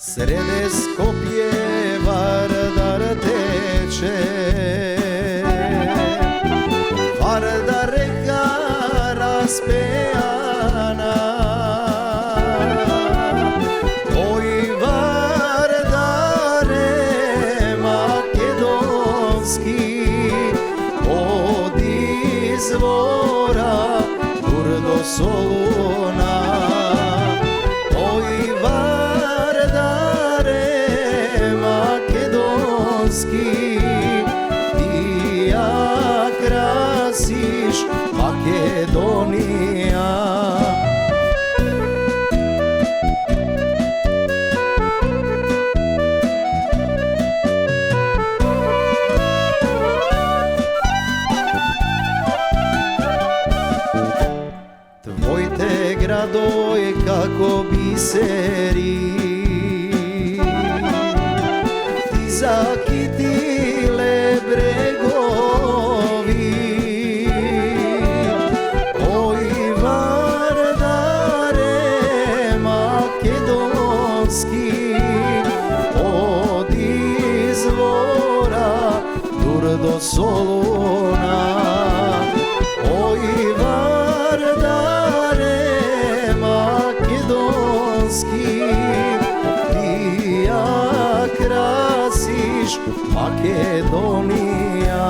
Srede Skopje Vardar teče, Vardar reka raspejana. Oj Vardare makedonski, od izvora do Soluna. Oj ti ja krasiš Makedonija. Tvoj te gradoj kako biseri, ti zakitile bregovi. Oj Vardare makedonski, od izvora do Soluna. Oj Vardare makedonski, ti ja krasiš Makedonija.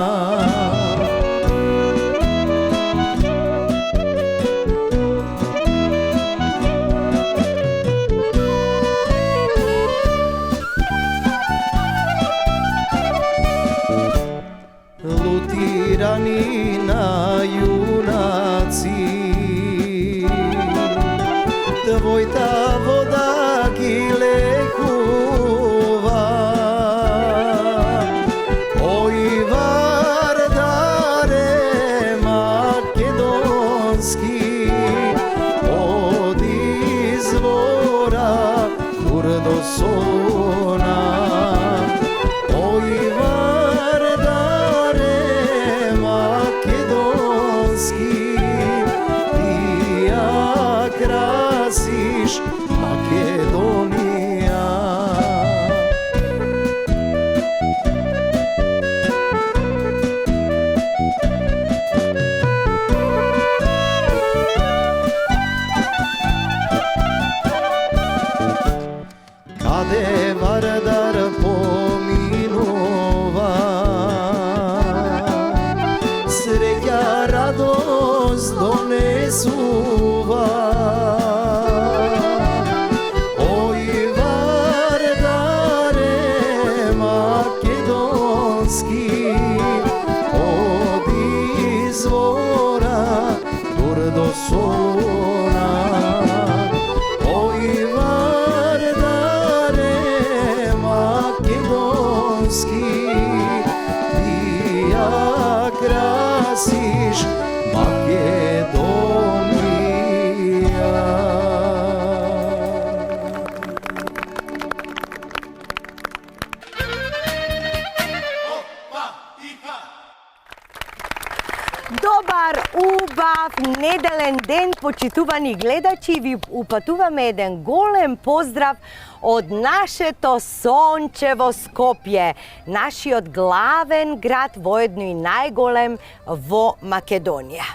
Lutirani na junaci, tvoj ta voda gile kuva. Oj Vardare makedonski, od izvora do Soluna. Oj Vardare makedonski, ti ja krasiš Makedonija. Kade Vardar pominova, sreća radost donesuva. Oj Vardare makedonski, od izvora do Soluna. Oj Vardare makedonski, ti ja krasiš Makedonija. Dobar, ubav, nedelен ден, почитувани гледачи, ви упатуваме еден голем поздрав од нашето сончево Скопје, нашиот главен град, воедно и најголем во Македонија.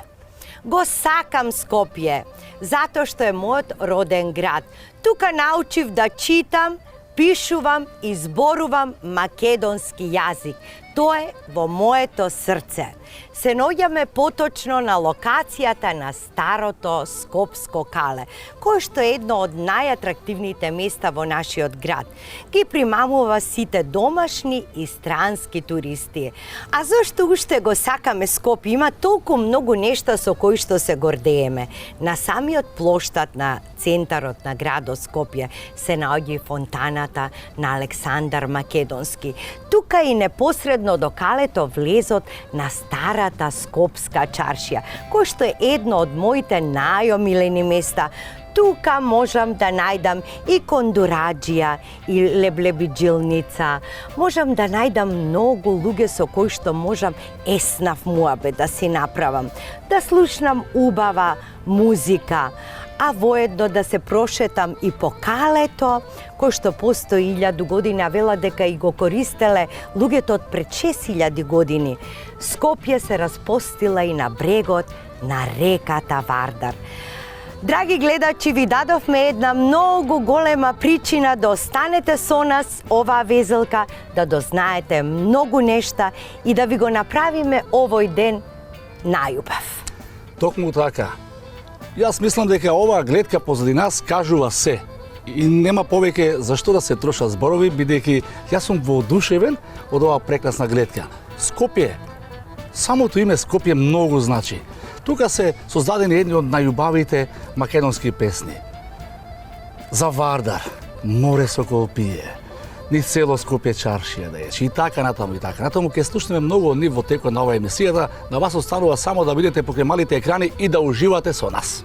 Го сакам Скопје, затоа што е мојот роден град. Тука научив да читам, пишувам и зборувам македонски јазик. Тоа е во моето срце. Се наоѓаме поточно на локацијата на старото Скопско кале, кое што е едно од најатрактивните места во нашиот град. Ги примамува сите домашни и странски туристи. А зашто уште го сакаме Скопје? Има толку многу нешта со кои што се гордееме. На самиот плоштад на центарот на градот Скопје се наоѓа и фонтаната на Александар Македонски. Тука и непосредно до калето влезот на старата Скопска чаршија, кој што е едно од моите најомилени места. Тука можам да најдам и кондураджија, и леблебиджилница. Можам да најдам многу луѓе со кои што можам еснав муабет да си направам, да слушнам убава музика, а воедно да се прошетам и по калето, кој што постои 1000 години, а вела дека и го користеле луѓето од пред 6000 години. Скопје се распостила и на брегот на реката Вардар. Драги гледачи, ви дадовме една многу голема причина да останете со нас оваа везелка, да дознаете многу нешта и да ви го направиме овој ден најубав. Токму така. Јас мислам дека оваа гледка позади нас кажува се. И нема повеќе зашто да се трошат зборови, бидејќи јас сум воодушевен од оваа прекрасна гледка. Скопје, самото име Скопје многу значи. Тука се создадени едни од најубавите македонски песни. За Вардар, море со колпие, ни село Скопје чаршија да е, и така натаму и така. Натаму ќе слушнеме многу од нив во текот на оваа емисијата. На вас останува само да бидете покрај малите екрани и да уживате со нас.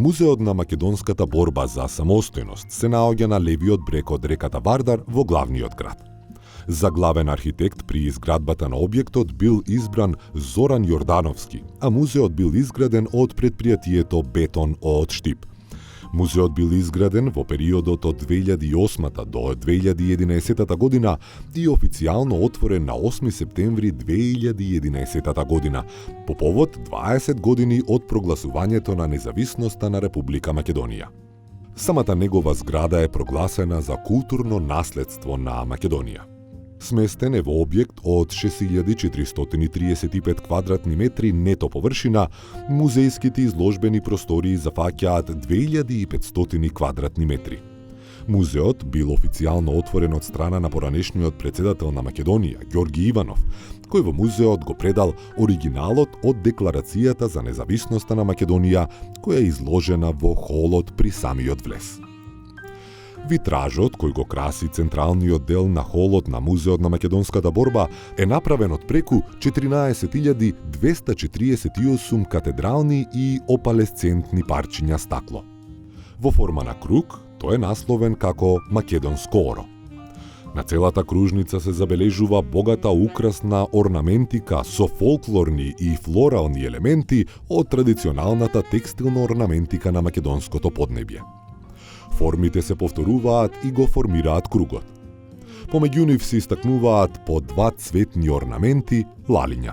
Музеот на македонската борба за самостојност се наоѓа на левиот брег од реката Вардар во главниот град. За главен архитект при изградбата на објектот бил избран Зоран Јордановски, а музеот бил изграден од предпријатието Бетон од Штип. Музеот бил изграден во периодот од 2008 до 2011 година и официјално отворен на 8 септември 2011 година, по повод 20 години од прогласувањето на независноста на Република Македонија. Самата негова зграда е прогласена за културно наследство на Македонија. Сместен е во објект од 6435 квадратни метри нето површина, музејските изложбени простории зафаќаат 2500 квадратни метри. Музеот бил официјално отворен од страна на поранешниот председател на Македонија, Ѓорги Иванов, кој во музеот го предал оригиналот од Декларацијата за независноста на Македонија, која е изложена во холот при самиот влез. Витражот, кој го краси централниот дел на холот на Музеот на македонската борба, е направен од преку 14248 катедрални и опалесцентни парчиња стакло. Во форма на круг, тој е насловен како македонско оро. На целата кружница се забележува богата украсна орнаментика со фолклорни и флорални елементи од традиционалната текстилна орнаментика на македонското поднебје. Формите се повторуваат и го формираат кругот. Помеѓу нив се истакнуваат по два цветни орнаменти, лалиња.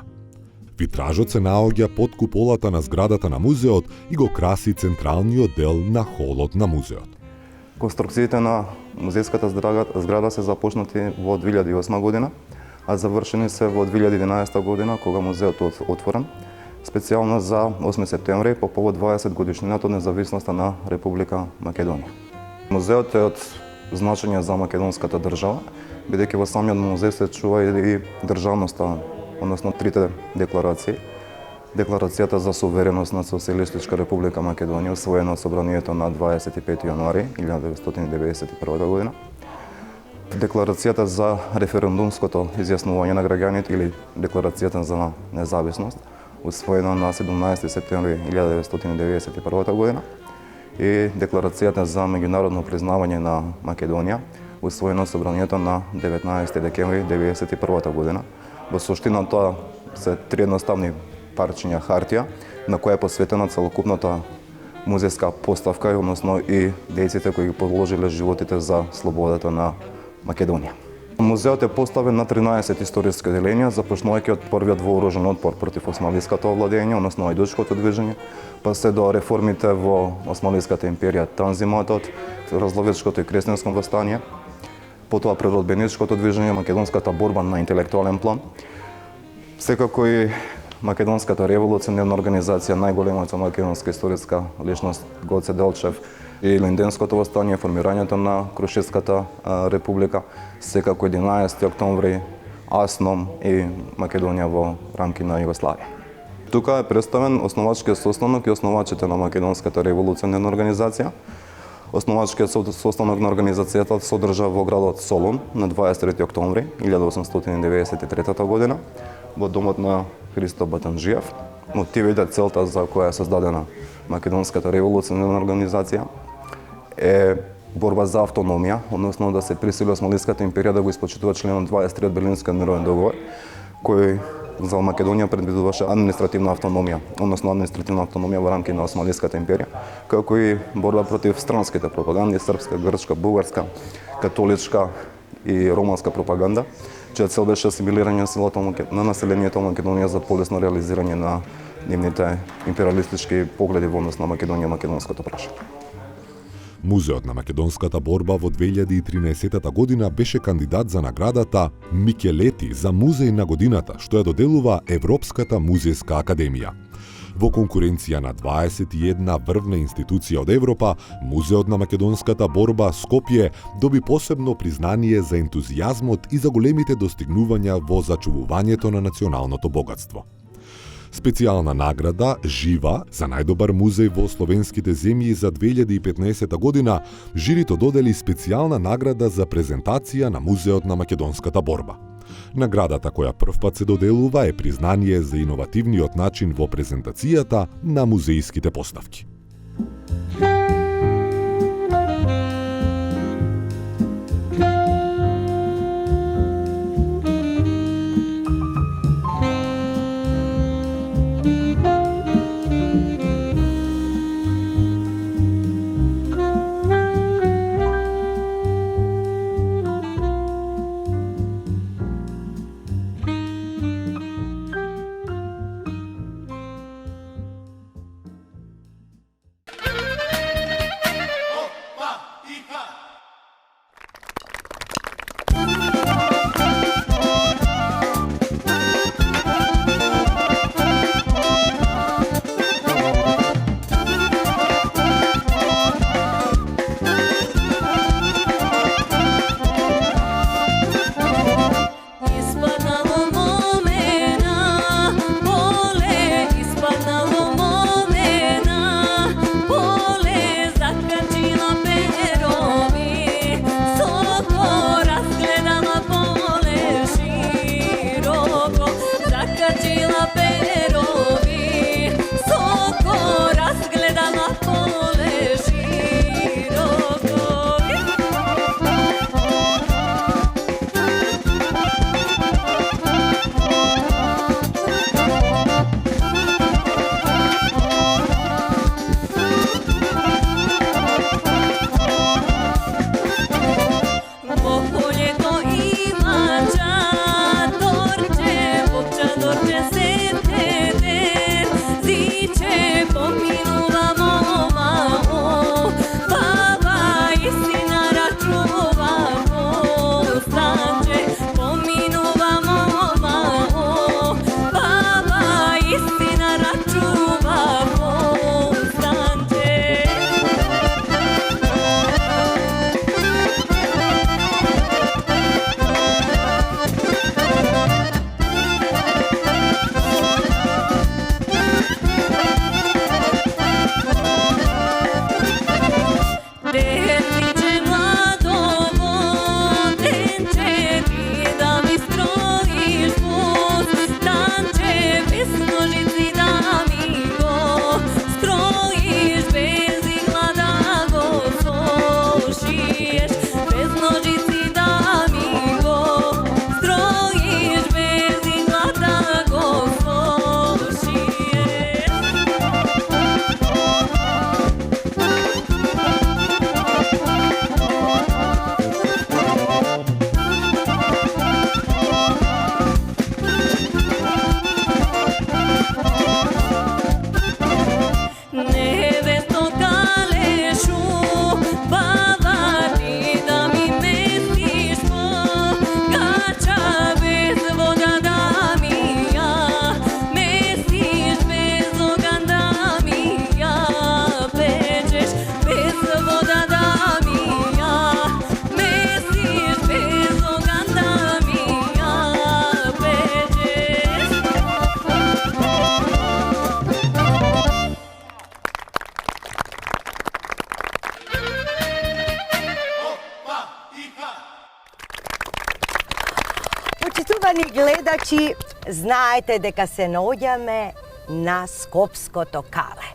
Витражот се наоѓа под куполата на зградата на музеот и го краси централниот дел на холот на музеот. Конструкциите на музејската зграда се започнати во 2008 година, а завршени се во 2011 година, кога музеот е отворен, специјално за 8 септември по повод 20 годишнината од независноста на Република Македонија. Музеот е од значење за македонската држава, бидејќи во самиот музеј се чува и државноста, односно трите декларации. Декларацијата за сувереност на Социјалистичка Република Македонија, усвоена од собранието на 25 јануари 1991 година. Декларацијата за референдумското изјаснување на граѓаните или Декларацијата за независност, усвоена на 17 септември 1991 година. И Декларацијата за меѓународно признавање на Македонија, усвоена од собранието на 19 декември 1991 година. Во суштина тоа се три едноставни парчиња хартија, на која е посветена целокупната музејска поставка, односно и дејците кои ги положиле животите за слободата на Македонија. Музеот е поставен на 13 историски деленија, започнувајќи од првиот вооружен отпор против османлиското овладење, односно ајдучкото движење, па се до реформите во Османлиската империја, Танзиматот, Разловечкото и Кресенско востание, потоа преродбеничкото движење, македонската борба на интелектуален план. Секако и Македонската револуционерна организација, најголемата македонска историска личност Гоце Делчев, и Линденското востание, формирањето на Крушевската република, секако 11 октомври, АСНОМ и Македонија во рамки на Југославија. Тука е представен основачкиот состанок и основачите на Македонската револуционерна организација. Основачкиот состанок на организацијата содржа во градот Солун на 23 октомври 1893 година во домот на Христо Батанџиев. Мотивите, целта за која е создадена Македонската револуционерна организација е борба за автономија, односно да се присили Османлиската империја да го испочитува членот 23 од Берлинскиот мировен договор, кој за Македонија предвидуваше административна автономија, односно административна автономија во рамки на Османлиската империја, како и борба против странските пропаганди, српска, грчка, бугарска, католичка и романска пропаганда, чија цел беше асимилирање на населението на Македонија за полесно реализирање на нивните империалистички погледи во однос на Македонија и македонското прашање. Музеот на македонската борба во 2013 година беше кандидат за наградата Микелети за музеј на годината, што ја доделува Европската музејска академија. Во конкуренција на 21 врвна институција од Европа, Музеот на македонската борба Скопје доби посебно признание за ентузијазмот и за големите достигнувања во зачувувањето на националното богатство. Специјална награда Жива за најдобар музеј во словенските земји за 2015 година, жирито додели специјална награда за презентација на Музеот на македонската борба. Наградата која првпат се доделува е признание за иновативниот начин во презентацијата на музејските поставки. Почитувани гледачи, знаете дека се наоѓаме на Скопското кале.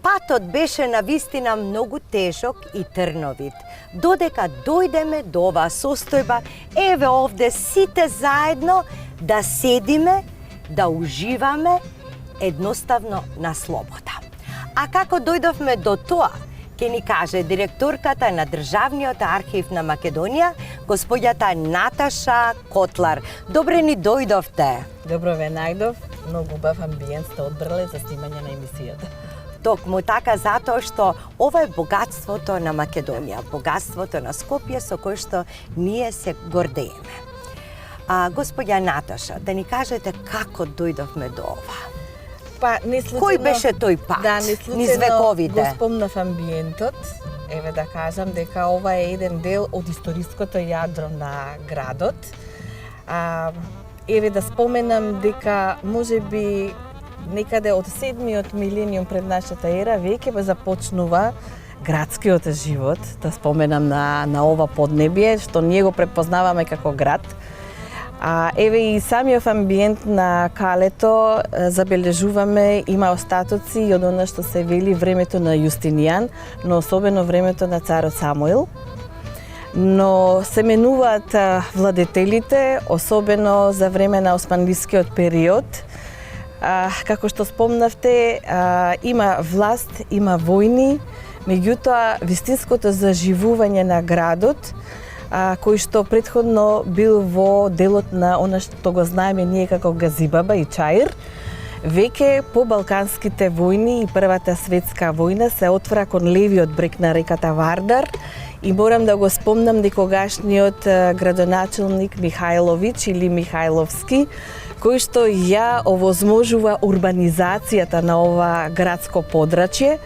Патот беше навистина многу тежок и трновит. Додека дојдеме до оваа состојба, еве овде сите заедно да седиме, да уживаме едноставно на слобода. А како дојдовме до тоа, ќе ни каже директорката на Државниот архив на Македонија, господјата Наташа Котлар. Добре ни дојдовте. Добро ве најдов, многу убав амбиент сте одбрале за снимање на емисијата. Токму така затоа што ова е богатството на Македонија, богатството на Скопје со кој што ние се гордееме. Господја Наташа, да ни кажете како дојдовме до ова? Па, не случајно... Кој беше тој пат низ вековите? Го спомнав амбиентот. Еве да кажам дека ова е еден дел од историското јадро на градот. Еве да споменам дека можеби некаде од 7-миот милениум пред нашата ера веќе започнува градскиот живот, да споменам на ова поднебие, што ние го препознаваме како град. Еве и самиот амбиент на калето забележуваме има остатоци и од она што се вели времето на Јустинијан, но особено времето на царот Самуил. Но се менуваат владетелите, особено за време на османлискиот период. Како што спомнавте, има власт, има војни, меѓутоа вистинското заживување на градот, кој што претходно бил во делот на она што го знаеме ние како Газибаба и Чаир, веќе по балканските војни и Првата светска војна се отвора кон левиот брег на реката Вардар и морам да го спомнам некогашниот градоначелник Михајлович или Михајловски, кој што ја овозможува урбанизацијата на ова градско подрачје,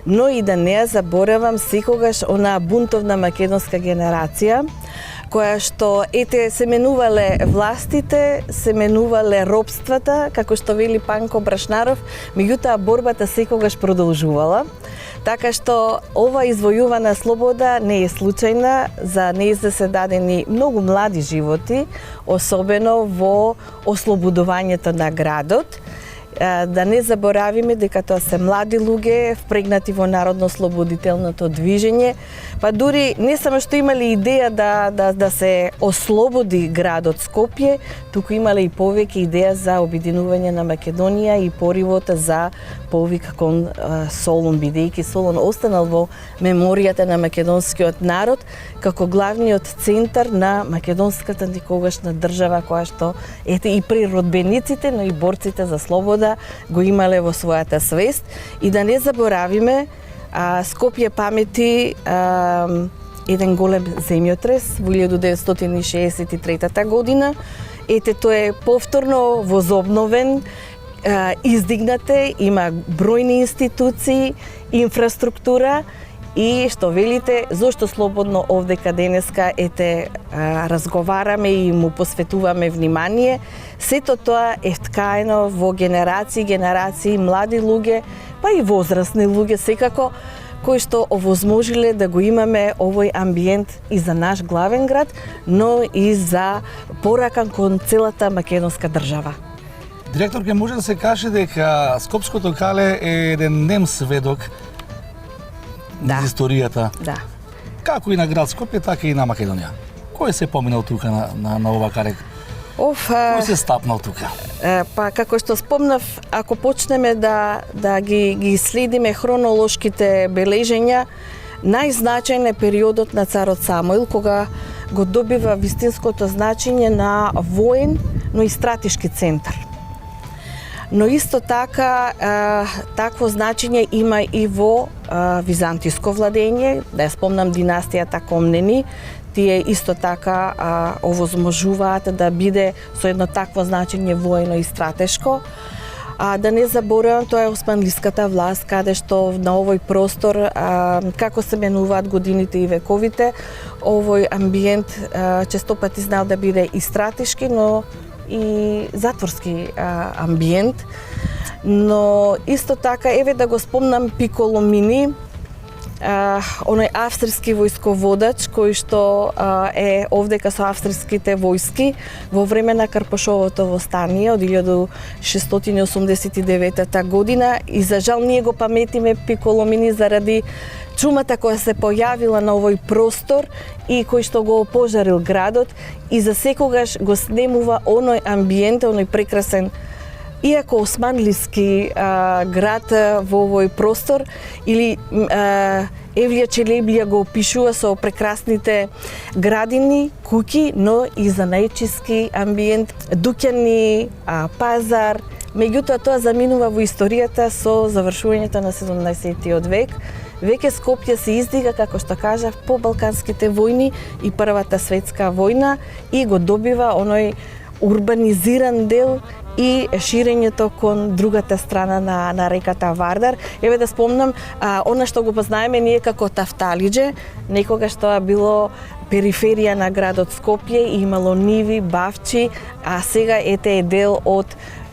но и да не ја заборавам секогаш онаа бунтовна македонска генерација, која што се менувале властите, се менувале робствата, како што вели Панко Брашнаров, меѓутоа борбата секогаш продолжувала. Така што ова извојувана слобода не е случајна, за неја се дадени многу млади животи, особено во ослободувањето на градот. Да не заборавиме дека тоа се млади луѓе впрегнати во народно-ослободителното движење, па дури не само што имале идеја да се ослободи градот Скопје, туку имале и повеќе идеја за обединување на Македонија и поривот за повик кон Солун, бидејќи Солун останал во меморијата на македонскиот народ како главниот центар на македонската некогашна држава, која што и природбениците, но и борците за слобода го имале во својата свест. И да не заборавиме, Скопје памети еден голем земјотрес во 1963 година. Тој е повторно возобновен, издигнате, има бројни институции, инфраструктура и што велите, зошто слободно овдека денеска разговараме и му посветуваме внимание. Сето тоа е вткаено во генерации, млади луѓе, па и возрастни луѓе секако, кои што овозможиле да го имаме овој амбиент и за наш главен град, но и за поракан кон целата македонска држава. Директорке, може да се каже дека Скопското кале е еден нем сведок на историјата. Да. Како и на град Скопје, така и на Македонија. Кој се поминал тука на ова кале? Кој се стапнал тука? Па како што спомнав, ако почнеме да ги следиме хронолошките бележења, најзначајен е периодот на царот Самуил, кога го добива вистинското значење на воен, но и стратешки центар. Но исто така, такво значење има и во византиско владење, да ја спомнам династијата Комнени, тие исто така овозможуваат да биде со едно такво значење воено и стратешко. Да не заборавам, тоа е османлиската власт, каде што на овој простор, како се менуваат годините и вековите, овој амбиент честопати знал да биде и стратешки, но и затворски амбиент. Но исто така, еве да го спомнам Пиколо Мини, оној австрийски војсководач кој што е овдека со австрийските војски во време на Карпошовото востание од 1689 година и за жал ние го паметиме Пиколомини заради чумата која се појавила на овој простор и кој што го опожарил градот и за секогаш го снемува оној амбиент, оној прекрасен иако османлиски град во овој простор или Евлија Челеблија го опишува со прекрасните градини, куќи, но и за најчиски амбиент, дуќани, пазар. Меѓутоа тоа заминува во историјата со завршувањето на 17 век. Веќе Скопје се издига, како што кажав, по Балканските војни и Првата светска војна и го добива оној урбанизиран дел и ширењето кон другата страна на реката Вардар. Еве да спомнам, она што го познаеме ние како Тафталиџе, некогаш тоа било периферија на градот Скопје и имало ниви, бавчи, а сега ете е дел од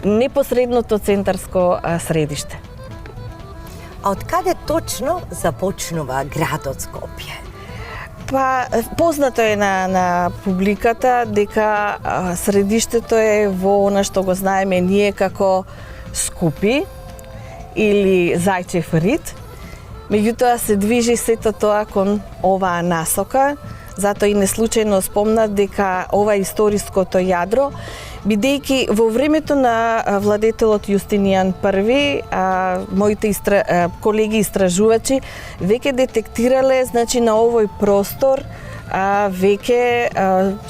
непосредното центарско средиште. А од каде точно започнува градот Скопје? Па, познато е на публиката дека средиштето е во она што го знаеме ние како Скупи или Зајчев рид. Меѓутоа се движи сето тоа кон оваа насока, затоа и неслучајно спомнат дека ова историското јадро, бидејќи во времето на владетелот Јустинијан I, моите колеги истражувачи веќе детектирале, значи на овој простор веќе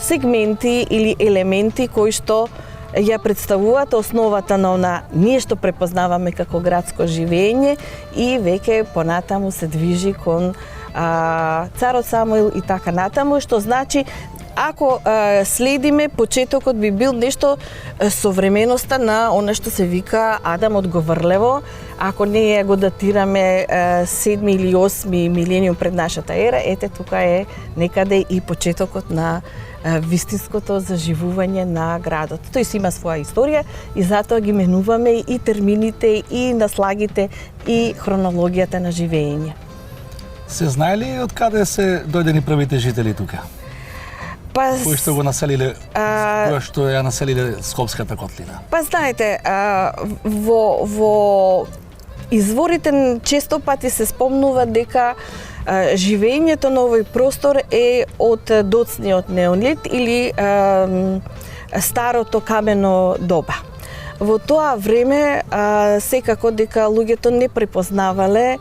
сегменти или елементи кои што ја представуваат основата на она ние што препознаваме како градско живење и веќе понатаму се движи кон царот Самуил и така натаму, што значи ако следиме, почетокот би бил нешто современоста на она што се вика Адам од Говрлево, ако не го датираме 7 или 8 милениум пред нашата ера, ете тука е некаде и почетокот на вистинското заживување на градот. Тој си има своја историја и затоа ги менуваме и термините, и наслагите, и хронологијата на живење. Се знае ли од каде се дојдени првите жители тука? Кои што го населиле, кои што ја населиле Скопската котлина? Па знаете, во изворите често пати се спомнува дека живењето на овој простор е од доцниот неолит или старото камено доба. Во тоа време секако дека луѓето не препознавале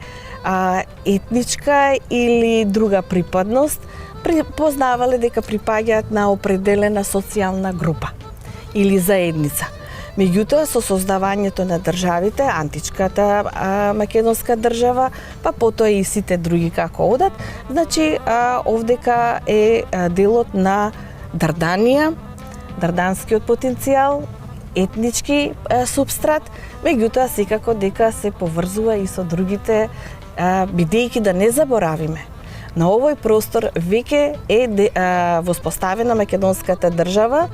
етничка или друга припадност, препознавале дека припаѓаат на определена социјална група или заедница. Меѓутоа, со создавањето на државите, античката македонска држава, па потоа и сите други како одат, значи овдека е делот на Дарданија, дарданскиот потенцијал, етнички субстрат, меѓутоа секако дека се поврзува и со другите, бидејќи да не заборавиме. На овој простор веќе е воспоставена македонската држава,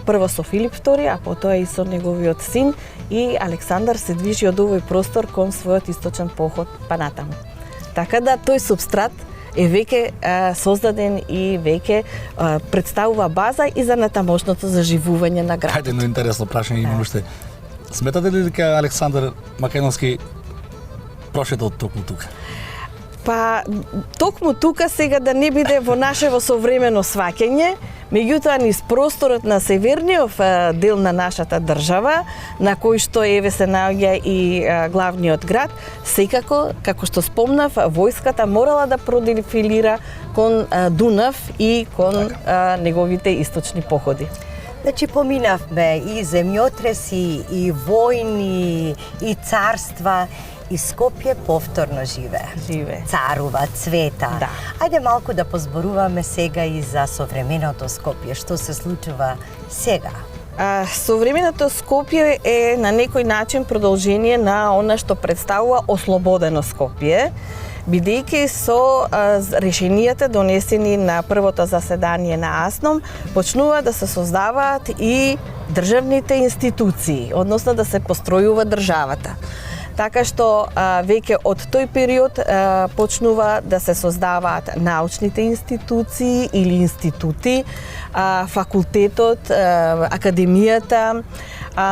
прво со Филип II, а потоа и со неговиот син, и Александар се движи од овој простор кон својот источен поход па натаму. Така да тој субстрат е веќе создаден и веќе представува база и за натамошното заживување на градот. Хајде, но интересно прашање имам уште. Сметате ли дека Александар Македонски прошетал токму тука? Па, токму тука сега да не биде во нашево современо сваќање, меѓутоа низ просторот на северниот дел на нашата држава, на кој што еве се наоѓа и главниот град, секако, како што спомнав, војската морала да продефилира кон Дунав и кон неговите источни походи. Значи поминавме и земјотреси, и војни, и царства, и Скопје повторно живе. Царува, цвета. Да. Ајде малку да позборуваме сега и за современото Скопје. Што се случува сега? Современото Скопје е на некој начин продолжение на она што представува ослободено Скопје, бидејќи со решенијата донесени на првото заседание на АСНОМ почнува да се создаваат и државните институции, односно да се постројува државата. Така што веќе од тој период почнува да се создаваат научните институции или институти, факултетот, академијата,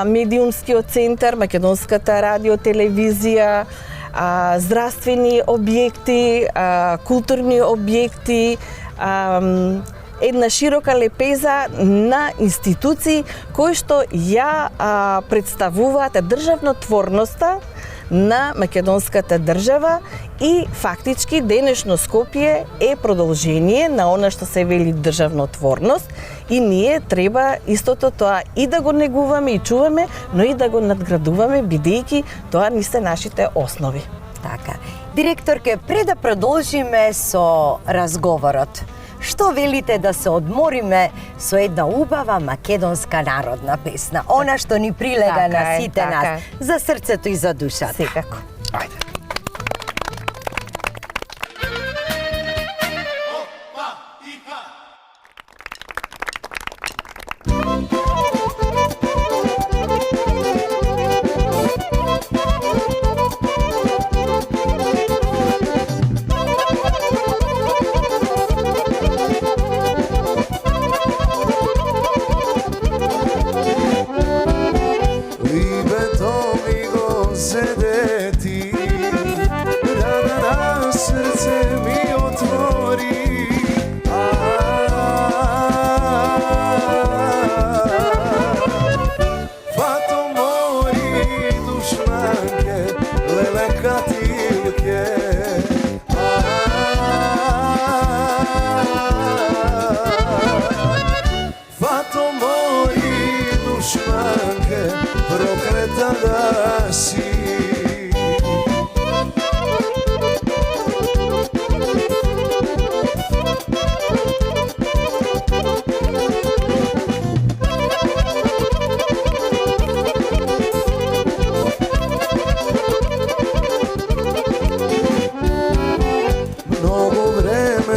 медиумскиот центар, Македонската радио, телевизија, здравствени објекти, културни објекти, една широка лепеза на институции кои што ја представуваат државнотворноста на македонската држава и фактички денешно Скопје е продолжение на она што се вели државнотворност и ние треба истото тоа и да го негуваме и чуваме, но и да го надградуваме бидејќи тоа ни се нашите основи. Така. Директорке, пред да продолжиме со разговорот, што велите да се одмориме со една убава македонска народна песна, она што ни прилега на сите нас, за срцето и за душата? Секако. Ајде.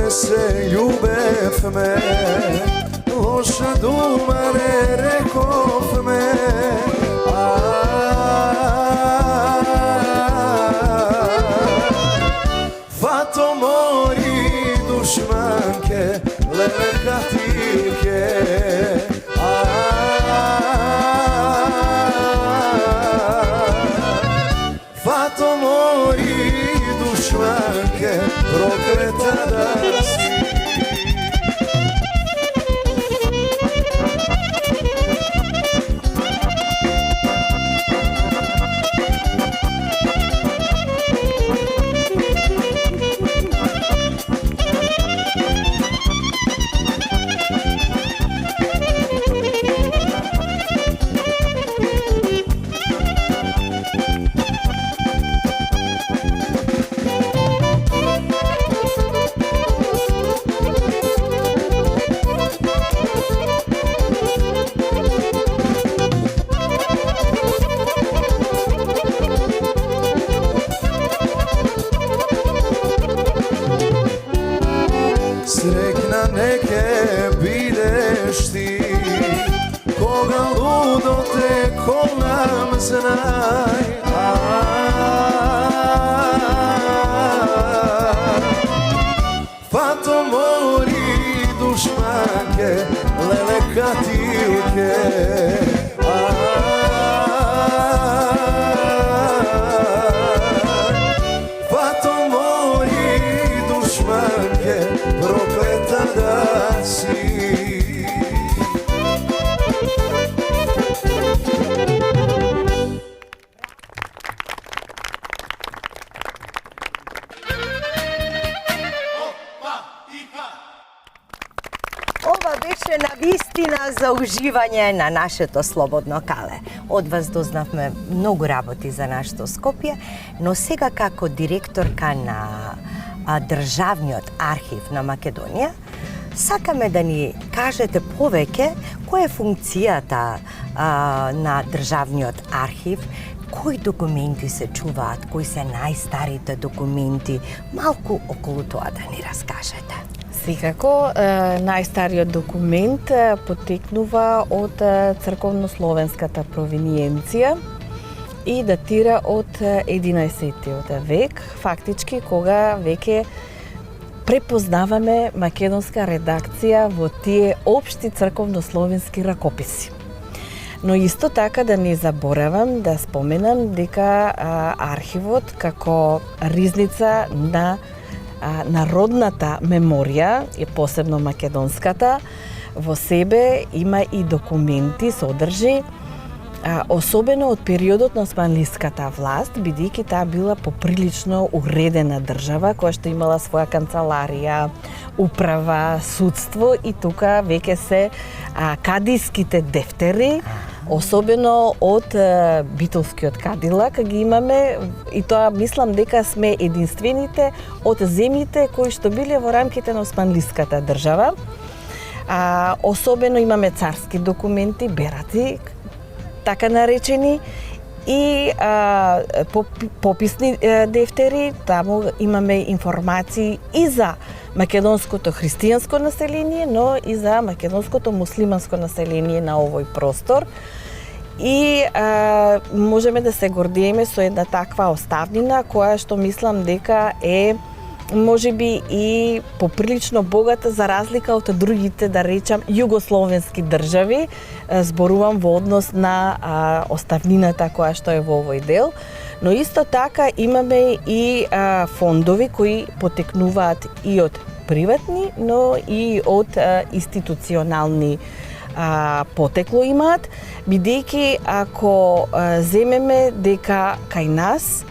се љубевме, лоша дума не рековме. Фато мори душманке, леле катилке. Фато мори душманке, проклета да си. Srećna neke bideš ti, koga ludo te kolam znaj. Fato mori dušmanke, lele katilke. Fato mori dušmanke, prokleta da si. Ова беше навистина за уживање на нашето слободно кале. Од вас дознавме многу работи за нашето Скопје, но сега како директорка на Државниот архив на Македонија, сакаме да ни кажете повеќе која е функцијата на Државниот архив, кои документи се чуваат, кои се најстарите документи, малку околу тоа да ни раскажете. Секако, најстариот документ потекнува од црковнословенската провиниенција и датира од 11-тиот век, фактички кога веќе препознаваме македонска редакција во тие општи црковнословенски ракописи. Но исто така да не заборавам да споменам дека архивот како ризница на народната меморија, и посебно македонската, во себе има и документи, содржи, особено од периодот на османлиската власт, бидејќи таа била поприлично уредена држава, која што имала своја канцеларија, управа, судство и тука веќе се кадиските дефтери, особено од битолскиот кадилак ги имаме, и тоа мислам дека сме единствените од земјите кои што биле во рамките на османлиската држава. Особено имаме царски документи, берати, така наречени, и пописни дефтери. Таму имаме информации и за македонското христијанско население, но и за македонското муслиманско население на овој простор. И можеме да се гордиеме со една таква оставнина, која што мислам дека е можеби и поприлично богата за разлика од другите, да речам, југословенски држави, зборувам во однос на оставнината која што е во овој дел. Но исто така имаме и фондови кои потекнуваат и од приватни, но и од институционални потекло имаат, бидејќи ако земеме дека кај нас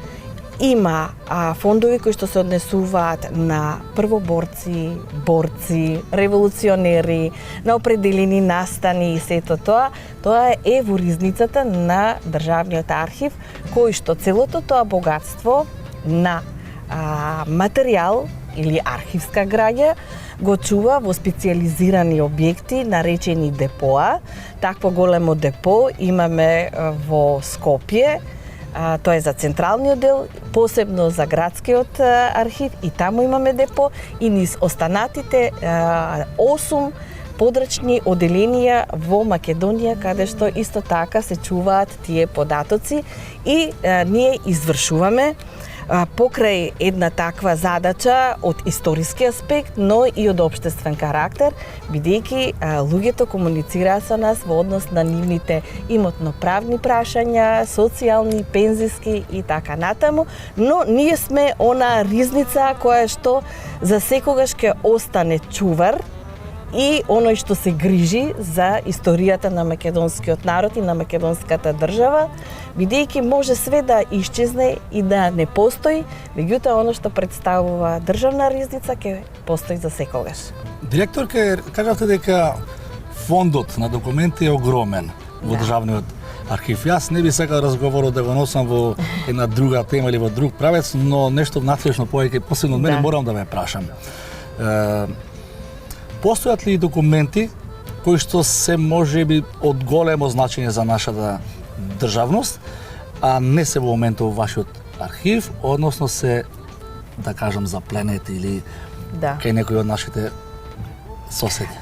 има фондови кои што се однесуваат на првоборци, борци, револуционери, на определени настани и сето тоа, тоа е во ризницата на Државниот архив, кој што целото тоа богатство на материјал или архивска граѓа го чува во специјализирани објекти наречени депоа. Такво големо депо имаме во Скопје, тоа е за централниот дел, посебно за градскиот архив, и таму имаме депо, и низ останатите 8 подрачни оделенија во Македонија, каде што исто така се чуваат тие податоци, и ние извршуваме покрај една таква задача од историски аспект, но и од општествен карактер, бидејќи луѓето комуницираат со нас во однос на нивните имотно-правни прашања, социјални, пензиски и така натаму, но ние сме она ризница која што за секогаш ќе остане чувар и оној што се грижи за историјата на македонскиот народ и на македонската држава, бидејќи може све да исчезне и да не постои, меѓутоа оно што представува државна ризница ќе постои за секогаш. Директорка, кажавте дека фондот на документи е огромен во Државниот архив. Јас не би сакал разговорот да го носам во една друга тема или во друг правец, но нешто внатрешно повеќе, посебно од мене, морам да ме прашам. Постојат ли документи кои што се можеби од големо значење за нашата државност, а не се во моментот во вашиот архив, односно се, да кажам, запленети или кај некој од нашите соседи?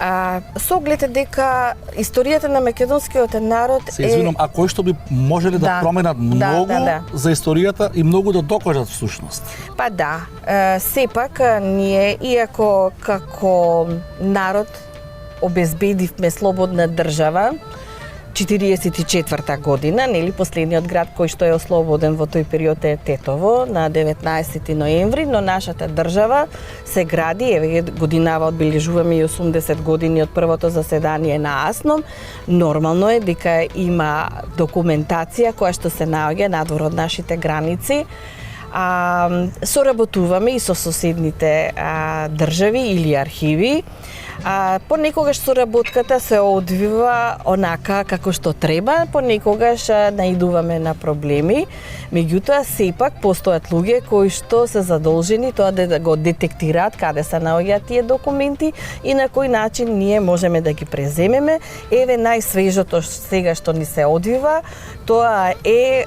Со оглед дека историјата на македонскиот народ се извинувам, а кои што би можеле да променат многу за историјата и многу да докажат всушност? Па да, сепак ние, иако како народ обезбедивме слободна држава, 44-та година, нели, последниот град кој што е ослободен во тој период е Тетово на 19 ноември, но нашата држава се гради, еве годинава одбележуваме и 80 години од првото заседание на АСНОМ. Нормално е дека има документација која што се наоѓа надвор од нашите граници. Соработуваме и со соседните држави или архиви. Понекогаш соработката се одвива онака како што треба, понекогаш наидуваме на проблеми, меѓутоа сепак постојат луѓе кои што се задолжени тоа да го детектираат каде се наоѓаат тие документи и на кој начин ние можеме да ги преземеме. Еве најсвежото сега што ни се одвива, тоа е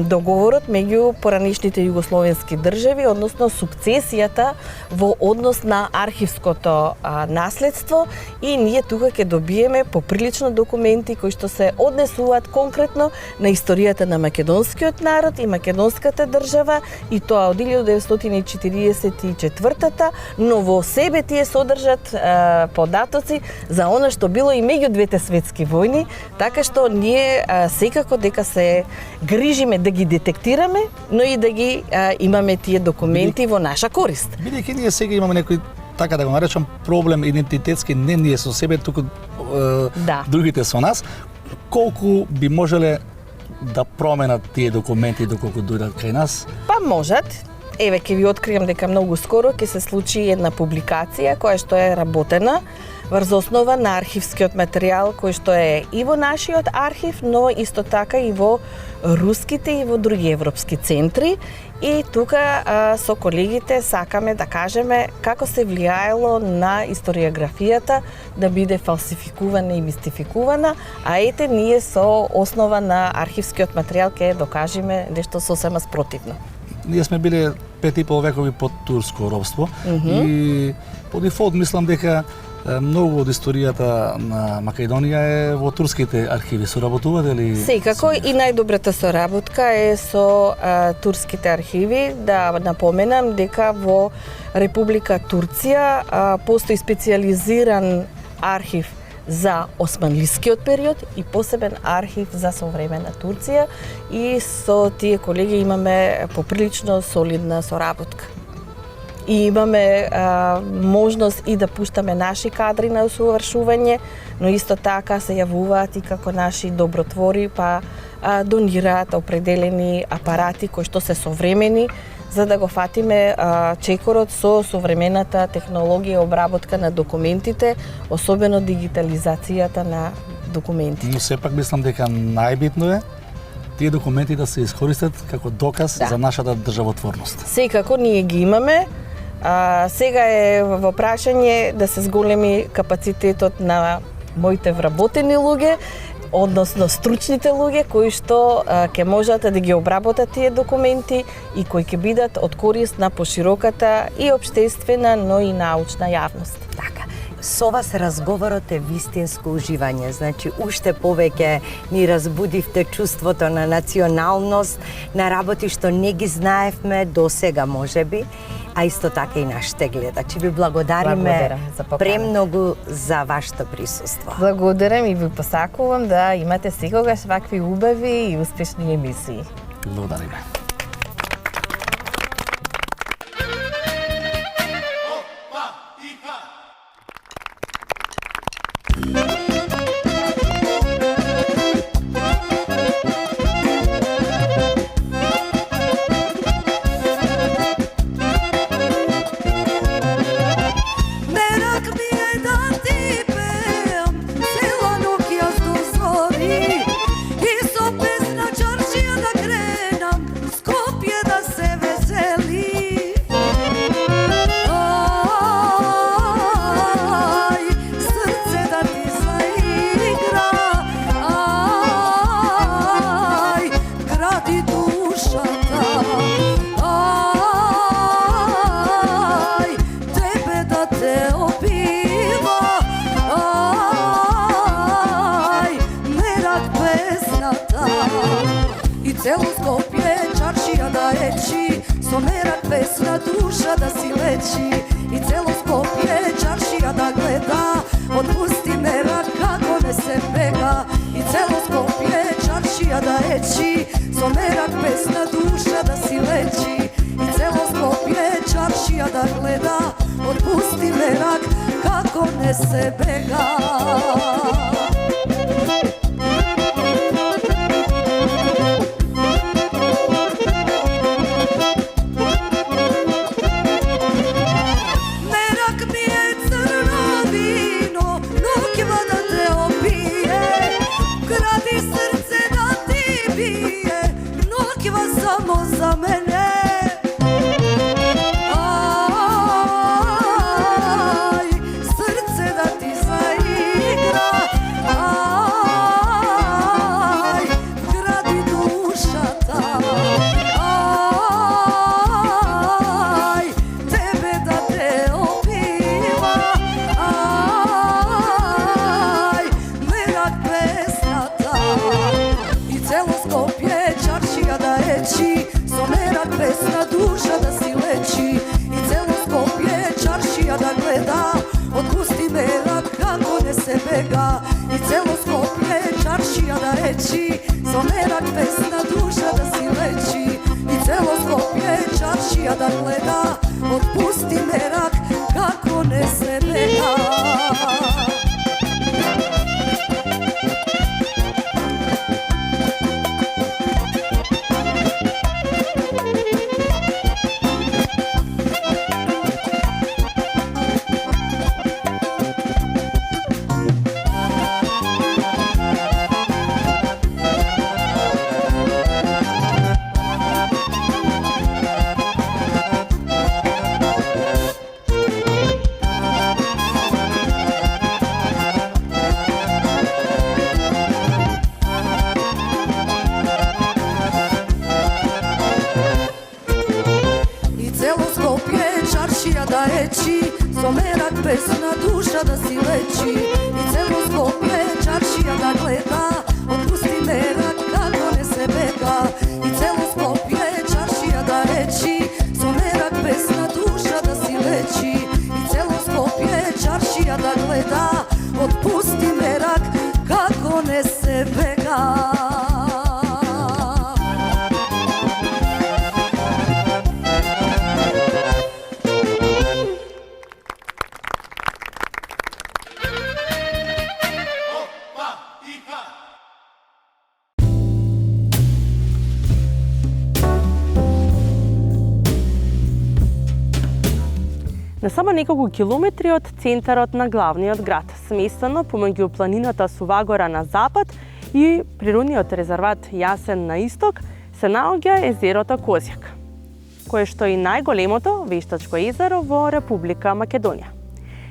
договорот меѓу поранешните југословенски држави, односно сукцесијата во однос на архивското наследство наследство и ние тука ќе добиеме поприлично документи кои што се однесуваат конкретно на историјата на македонскиот народ и македонската држава и тоа од 1944-та, но во себе тие содржат податоци за она што било и меѓу двете светски војни, така што ние секако дека се грижиме да ги детектираме, но и да ги имаме тие документи во наша корист. Бидејќи ние сега имаме некој, така да го наречам, проблем идентитетски, не ние со себе, туку другите со нас, колку би можеле да променат тие документи доколку дојдат кај нас? Па можат. Еве, ќе ви откриам дека многу скоро ќе се случи една публикација која што е работена врз основа на архивскиот материјал кој што е и во нашиот архив, но исто така и во руските и во други европски центри. И тука со колегите сакаме да кажеме како се влијаело на историографијата да биде фалсификувана и мистификувана, а ете ние со основа на архивскиот материјал ќе докажеме нешто сосема спротивно. Ние сме биле 5,5 векови под турско робство и по дефолт мислам дека многу од историјата на Македонија е во турските архиви. Соработувате ли? Секако и најдобрата соработка е со турските архиви. Да напоменам дека во Република Турција постои специјализиран архив за османлискиот период и посебен архив за современа Турција и со тие колеги имаме поприлично солидна соработка. И имаме можност и да пуштаме наши кадри на усовршување, но исто така се јавуваат и како наши добротвори, па донираат определени апарати кои што се современи, за да го фатиме чекорот со современата технологија обработка на документите, особено дигитализацијата на документите. Но сепак мислам дека најбитно е тие документи да се искористат како доказ за нашата државотворност. Секако ние ги имаме. Сега е во прашање да се зголеми капацитетот на моите вработени луѓе, односно стручните луѓе кои што ќе можат да ги обработат тие документи и кои ќе бидат од корист на пошироката и општествена, но и научна јавност. Така. Со вас разговорот е вистинско уживање, значи уште повеќе ни разбудивте чувството на националност, на работи што не ги знаевме до сега можеби, а исто така и нашите гледачи. Ви благодариме премногу за вашето присуство. Благодарам и ви посакувам да имате секогаш вакви убави и успешни емисии. Благодариме. Цело Скопје чаршија да ечи, со мерак песна душа да си лечи. И цело Скопје чаршија да гледа, отпусти мерак како не се бега. И цело Скопје чаршија да ечи, со мерак песна душа да си лечи. И цело Скопје чаршија да гледа, отпусти мерак како не се бега. Samo za mene. Aj, srce da ti zaigra. reći, so merak pesna duša da si leči. I celo Skopje čaršija da gleda, otpusti merak kako ne se bega. I celo Skopje čaršija da reći, so merak pesna duša da si leči. I celo Skopje čaršija da gleda, otpusti merak kako ne se bega. На само неколку километри од центарот на главниот град, сместено помеѓу планината Сувагора на запад и природниот резерват Јасен на исток, се наоѓа езерото Козјак, кое што е најголемото вештачко езеро во Република Македонија.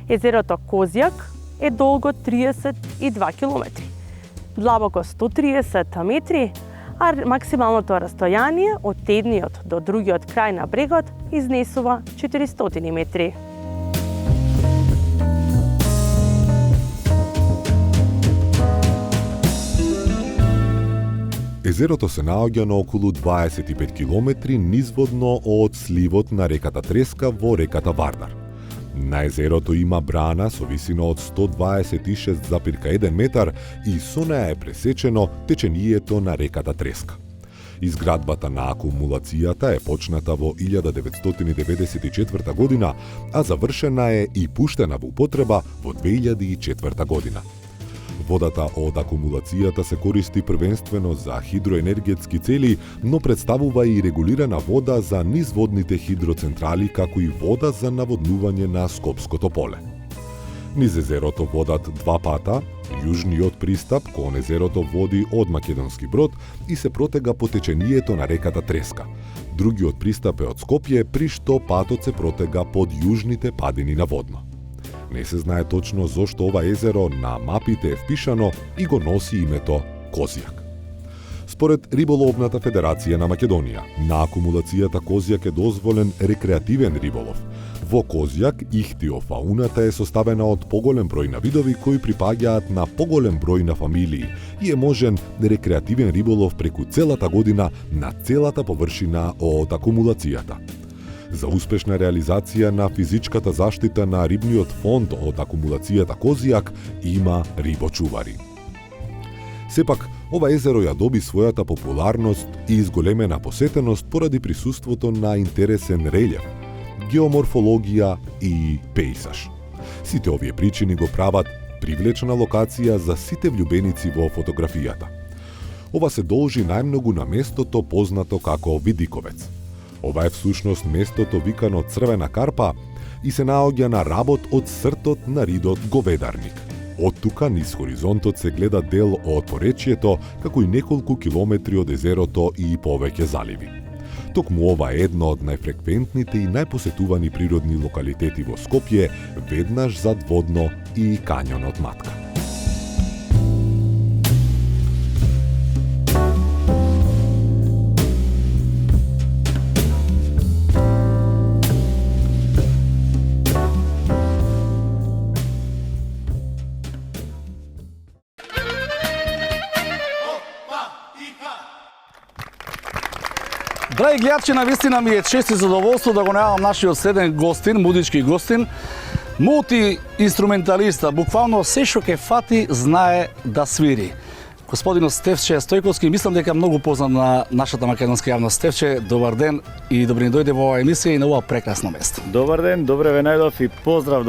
Езерото Козјак е долго 32 километри, длабоко 130 метри, а максималното растојание од едниот до другиот крај на брегот изнесува 400 метри. Езерото се наоѓа на околу 25 километри низводно од сливот на реката Треска во реката Вардар. На езерото има брана со висина од 126,1 метар и со неа е пресечено течението на реката Треска. Изградбата на акумулацијата е почната во 1994 година, а завршена е и пуштена во употреба во 2004 година. Водата од акумулацијата се користи првенствено за хидроенергетски цели, но представува и регулирана вода за низводните хидроцентрали, како и вода за наводнување на Скопското поле. Низ езерото водат два пата, јужниот пристап кон езерото води од Македонски Брод и се протега по течението на реката Треска. Другиот пристап е од Скопје, при што патот се протега под јужните падини на Водно. Не се знае точно зошто ова езеро на мапите е впишано и го носи името Козјак. Според Риболовната федерација на Македонија, на акумулацијата Козјак е дозволен рекреативен риболов. Во Козјак ихтиофауната е составена од поголем број на видови кои припаѓаат на поголем број на фамилии и е можен рекреативен риболов преку целата година на целата површина од акумулацијата. За успешна реализација на физичката заштита на рибниот фонд од акумулацијата Козјак има рибочувари. Сепак, ова езеро ја доби својата популарност и изголемена посетеност поради присуството на интересен релјеф, геоморфологија и пејзаж. Сите овие причини го прават привлечна локација за сите влюбеници во фотографијата. Ова се должи најмногу на местото познато како Видиковец. Ова е всушност местото викано Црвена карпа и се наоѓа на работ од сртот на ридот Говедарник. Од тука низ хоризонтот се гледа дел од поречието, како и неколку километри од езерото и повеќе заливи. Токму ова е едно од најфреквентните и најпосетувани природни локалитети во Скопје, веднаш зад Водно и кањонот Матка. Драги гледачи, навистина ми е чест и задоволство да го најавам нашиот следен гостин, музички гостин, мултиинструменталиста, буквално се што ке фати знае да свири. Господинот Стефче Стојковски, мислам дека многу познат на нашата македонска јавност. Стефче, добар ден и добри дојде во оваа емисија и на ова прекрасно место. Добар ден, добре ве најдов и поздрав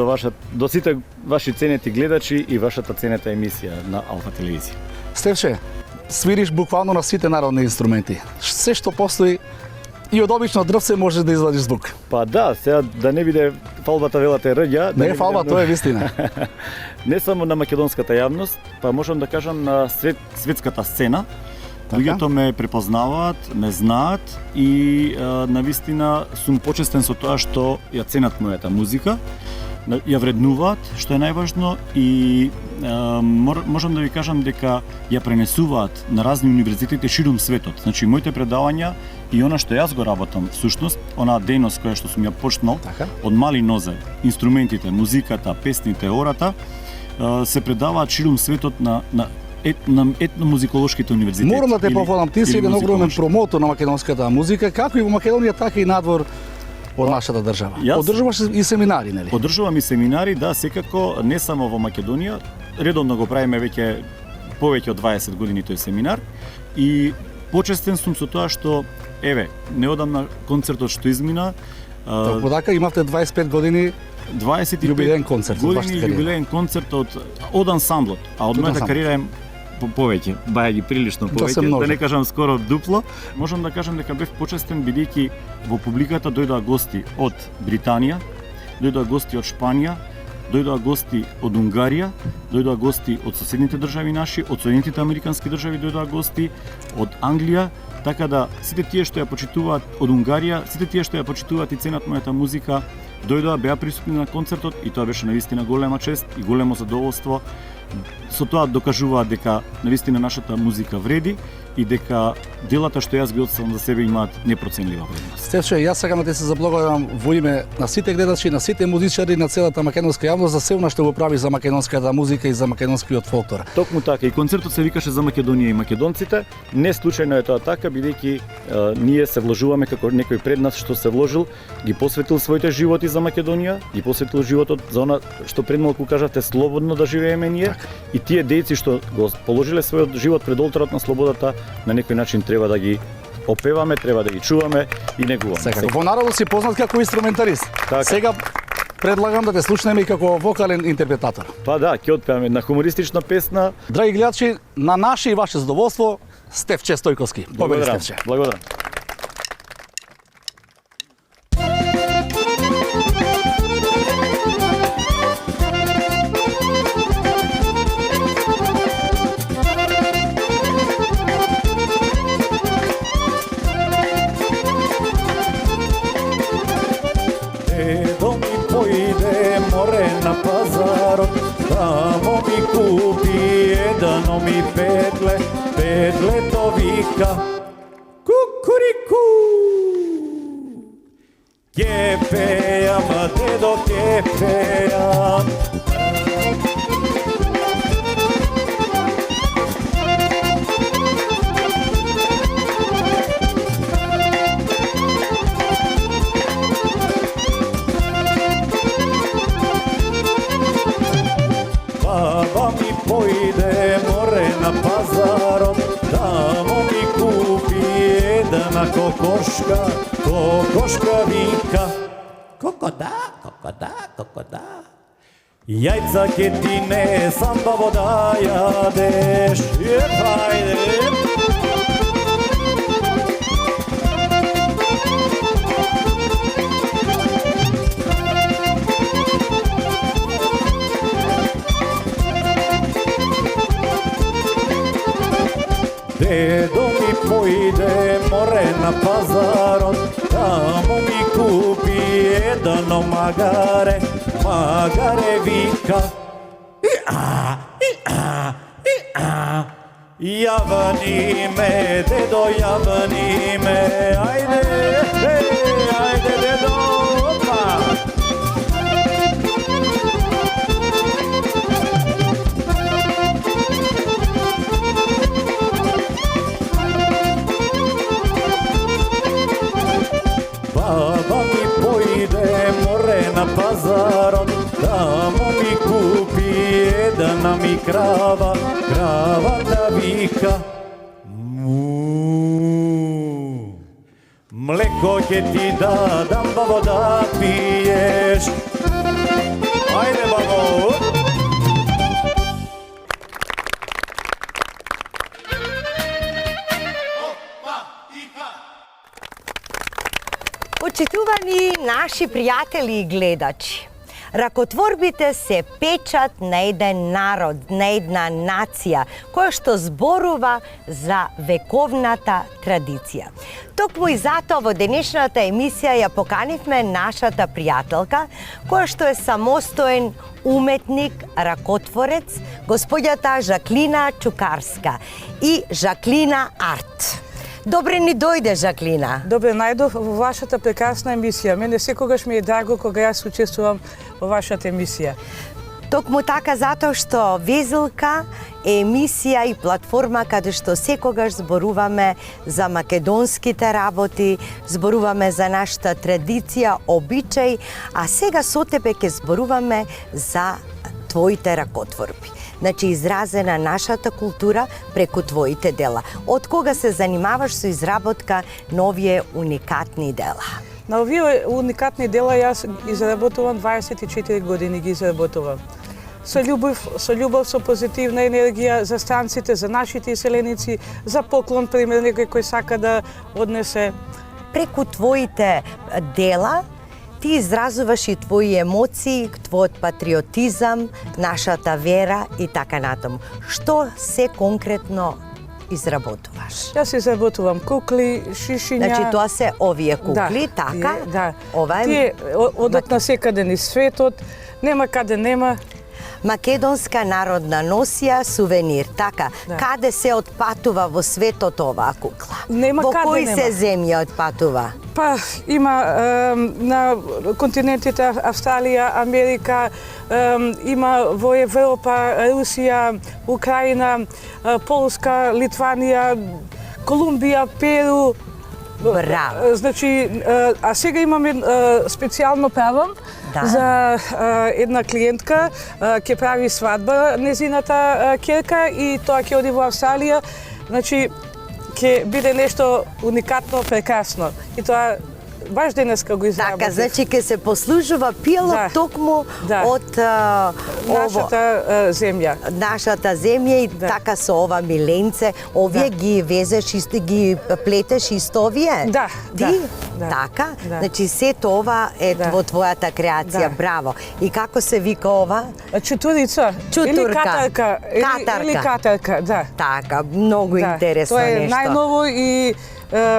до сите ваши ценети гледачи и вашата ценета емисија на Алфа телевизија. Стефче, свириш буквално на сите народни инструменти. Се што постои и од обично дрвце можеш да извадиш звук. Па да, сега да не биде фалбата велате рѓа. Не е фалба, тоа е вистина. Не само на македонската јавност, па можам да кажам на светската сцена. Луѓето ме препознаваат, ме знаат и навистина сум почестен со тоа што ја ценат мојата музика ја вреднуваат, што е најважно, и можам да ви кажам дека ја пренесуваат на разни универзитети ширум светот. Значи, моите предавања и она што јас го работам, всушност, онаа дејност која што сум ја почнал, од мали нозе, инструментите, музиката, песните, ората, се предаваат ширум светот на етномузиколошките универзитети. Морам да те пофалам, ти си еден огромен промотор на македонската музика, како и во Македонија, така и надвор од нашата држава. Одржуваш и семинари, нели? Одржувам и семинари, да, секако, не само во Македонија, редовно го правиме повеќе од 20 години тој семинар, и почестен сум со тоа што, еве, неодамна концертот што измина, Tako така, имавте 25 години 25 јубилеен концерт, години јубилеен концерт од ансамблот, а од мојата кариера е повеќе, бајаги прилично повеќе, да не кажам скоро дупло. Можам да кажам дека бев почестен бидејќи во публиката дојдоа гости од Британија, дојдоа гости од Шпанија, дојдоа гости од Унгарија, дојдоа гости од соседните држави наши, од Соединетите Американски држави дојдоа гости, од Англија, така да сите тие што ја почитуваат од Унгарија, сите тие што ја почитуваат и ценат мојата музика, дојдоа, беа присутни на концертот, и тоа беше навистина голема чест и големо задоволство. Со тоа докажуваат дека навистина нашата музика вреди и дека делата што јас ги одставам за себе имаат непроценлива вредност. Стефче, јас сакам да ти се заблагодарам во име на сите гледачи, на сите музичари, на целата македонска јавност за се она што го прави за македонската музика и за македонскиот фолклор. Токму така, и концертот се викаше за Македонија и македонците. Не случајно е тоа така, бидејќи ние се вложуваме како некој пред нас што се вложил, ги посветил своите животи за Македонија, ги посветил животот за она што пред малку кажавте слободно да живееме ние, и тие дејци што го положиле својот живот пред олтарот на слободата, на некој начин треба да ги опеваме, треба да ги чуваме и негуваме. Секако, во народот си познат како инструменталист. Така. Сега предлагам да те слушнеме и како вокален интерпретатор. Па да, ќе отпеаме една хумористична песна. Драги гледачи, на наше и ваше задоволство, Стефче Стојковски. Победи, Стефче. Благодарам. Na pazarot, tamo mi kupi jedano mi pedle to vika, kukuriku. Kepejam, dedo kepejam. Baba mi pojde more na pazarot, tamo mi kupi jedna kokoška vika. Kokoda. Jajca ketine sam babo da jadeš, hajde. Dedo mi pojde more na pazarot, tamo mi kupi jedno magare vika. Javni me, dedo javni me, ajde dedo, opa. Baba mi pojde more na pazarot, tamo mi kupi jedna mi krava da vika. Mleko će ti dam, babo, da piješ. Ajde, babo! Почитувани наши пријатели и гледачи, Ракотворбите се печат на еден народ, на една нација, која што зборува за вековната традиција. Токму и затоа во денешната емисија ја поканивме нашата пријателка, која што е самостоен уметник, ракотворец, господјата Жаклина Чукарска и Жаклина Арт. Добре ни дојде, Жаклина. Добре најдов во вашата прекрасна емисија. Мене секогаш ми е драго кога јас учествувам во вашата емисија. Токму така затоа што Везилка е емисија и платформа каде што секогаш зборуваме за македонските работи, зборуваме за нашата традиција, обичај, а сега со тебе ќе зборуваме за твоите ракотворби. Значи, изразена нашата култура преку твоите дела. Од кога се занимаваш со изработка на овие уникатни дела? На овие уникатни дела јас изработувам 24 години ги изработувам. Со љубов, со позитивна енергија за странците, за нашите иселеници, за поклон, пример, некој кој сака да однесе. Преку твоите дела ти изразуваш и твои емоции, твојот патриотизам, нашата вера и така натаму. Што се конкретно изработуваш? Јас изработувам кукли, шишиња. Значи тоа се овие кукли, да, така? Да. Ова е... Тие одат на секаде низ светот, нема каде нема. Македонска народна носија, сувенир, така. Да. Каде се отпатува во светот оваа кукла? Нема во каде кои нема. се земји отпатува? Па, има на континентите Австралија, Америка, има во Европа, Русија, Украина, Полска, Литванија, Колумбија, Перу. Браво. Значи, а сега имаме специјално правам за една клиентка, ќе прави свадба незината ќерка и тоа ќе оди во Австралија. Значи, ќе биде нешто уникатно, прекрасно. И тоа баш денеска го изработив. Така, значи ќе се послужува пилот токму од нашата земја. Нашата земја и така со ова миленце, овие ги везеш исто, ги плетеш исто овие? Да, Ти? Така? Значи сето ова е во твојата креација, браво. И како се вика ова? Чутурица. Или катарка. Или катарка, да. Така, многу интересно нешто. Тоа е нешто. најново и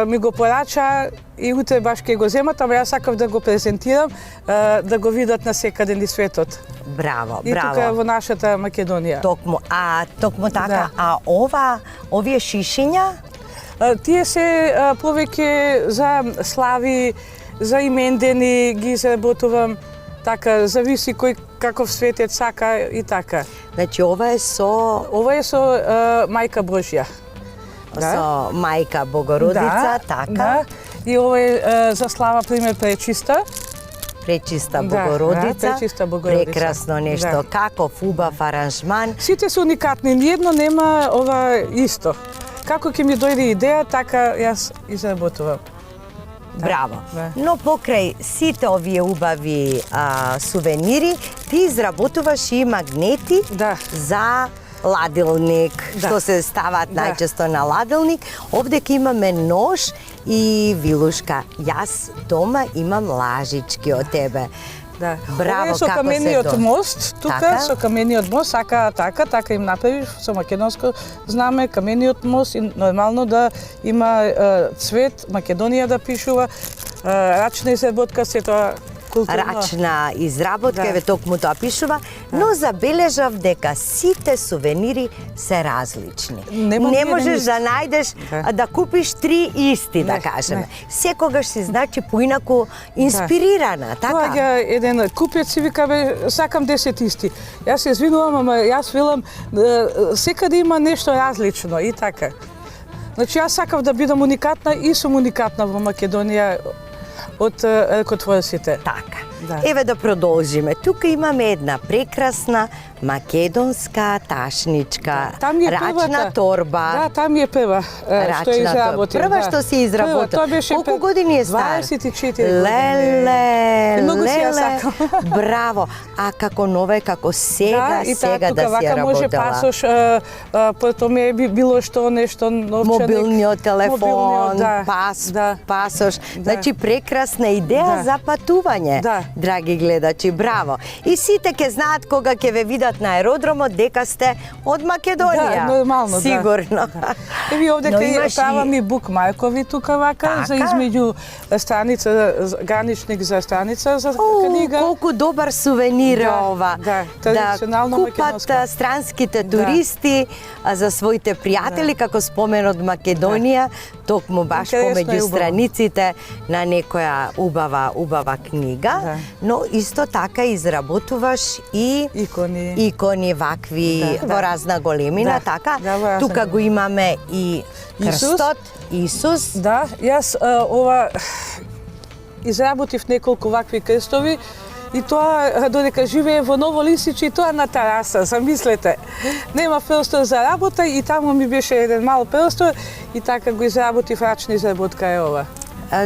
ми го порача и утре баш ќе го земат, ама јас сакав да го презентирам, да го видат на секаде низ светот. Браво, и браво. И тука во нашата Македонија. Токму така, а овие шишиња? Тие се повеќе за слави, за имендени ги изработувам, така, зависи кој каков светец сака и така. Значи ова е со... Ова е со Мајка Божја. Со Мајка Богородица, така. Да. И ова е за слава, пример, пречиста. Пречиста Богородица. Пречиста Богородица. Прекрасно нешто. Каков убав аранжман. Сите се уникатни, ниедно нема ова исто. Како ќе ми дојде идеја, така јас изработувам. Браво. Но покрај сите овие убави сувенири, ти изработуваш и магнети за ладилник, што се ставаат најчесто на ладилник. Овде ќе имаме нож и вилушка. Јас дома имам лажички од тебе. Да. Браво, со како камениот се мост, тука со камениот мост, така им направиш со македонско знаме камениот мост и нормално да има цвет, Македонија да пишува, рачна изработка, се тоа културно. Рачна изработка, еве токму тоа пишува, но забележав дека сите сувенири се различни. Не можеш да најдеш да купиш три исти, да кажеме. Секогаш си значи поинаку инспирирана, така? Доаѓа еден купец и вика, бе, сакам 10 исти. Јас се извинувам, ама јас велам, секаде има нешто различно и така. Значи јас сакав да бидам уникатна и сум уникатна во Македонија од ракотворците. Така. Еве да продолжиме. Тука имаме една прекрасна македонска ташничка, рачна торба. Да, там е прва што ја изработив. Прва што си изработил. Колку години е стар? 24 години. Многу си ја сакам. Браво. А како нове, како сега да си ја работела? Вака може пасош, потом е било што нешто новчаник. Мобилниот телефон, пасош. Значи прекрасна идеја за патување. драги гледачи, браво. И сите ќе знаат кога ќе ве видат на аеродромот дека сте од Македонија. Да, нормално, сигурно. Да. Еви овде правам и букмаркови тука вака, за измеѓу страница, граничник за страница за книга. Колку добар сувенир ова. Да, традиционално македонско. Купат странските туристи за своите пријатели, како спомен од Македонија, токму баш помеѓу страниците на некоја убава книга, но исто така изработуваш и икони вакви во разна големина, така? Тука го имаме и крстот, Исус. Да, јас ова изработив неколку вакви крстови и тоа додека живее во Ново Лисиче и тоа на тераса, замислете. Нема простор за работа и таму ми беше еден мал простор и така го изработив, рачна изработка е ова.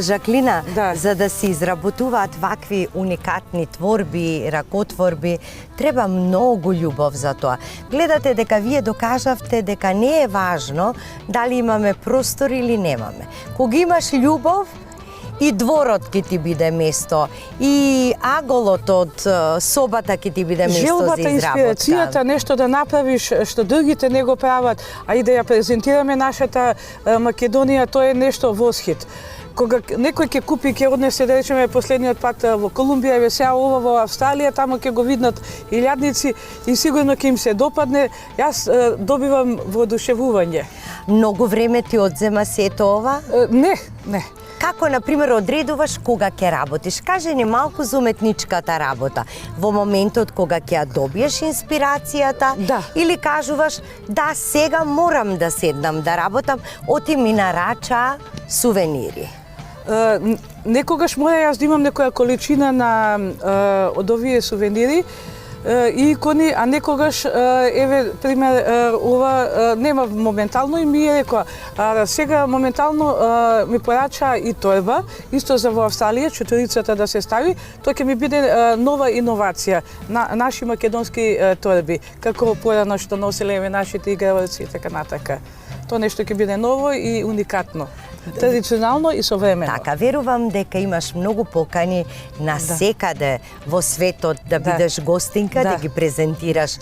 Жаклина, за да се изработуваат вакви уникатни творби, ракотворби, треба многу љубов за тоа. Гледате дека вие докажавте дека не е важно дали имаме простор или немаме. Кога имаш љубов, и дворот ќе ти биде место, и аголот од собата ќе ти биде место Желбата, за изработка. инспирацијата, нешто да направиш што другите не го прават, а и да ја презентираме нашата Македонија, тоа е нешто восхит. Кога некој ќе купи, ќе однесе, да речеме, последниот пат во Колумбија, еве сега ова во Австралија, таму ќе го виднат илјадници и сигурно ќе им се допадне. Јас добивам воодушевување. Многу време ти одзема сето ова? Не. Како, например, одредуваш кога ќе работиш? Кажи ни малку за уметничката работа. Во моментот кога ќе ја добиеш инспирацијата, или кажуваш, да, сега морам да седнам да работам, оти ми нарача сувенири. Некогаш мора јас да имам некоја количина од овие сувенири и икони, а некогаш, еве, пример, ова нема моментално и ми е рекоа, сега моментално ми порача и торба, исто за во Австралија, чутурицата да се стави, тоа ќе ми биде нова иновација, наши македонски торби, како порано што носеле нашите игралци и така натака. Тоа нешто ќе биде ново и уникатно. Традиционално и современо. Така, верувам дека имаш многу покани на секаде во светот да бидеш гостинка, да ги презентираш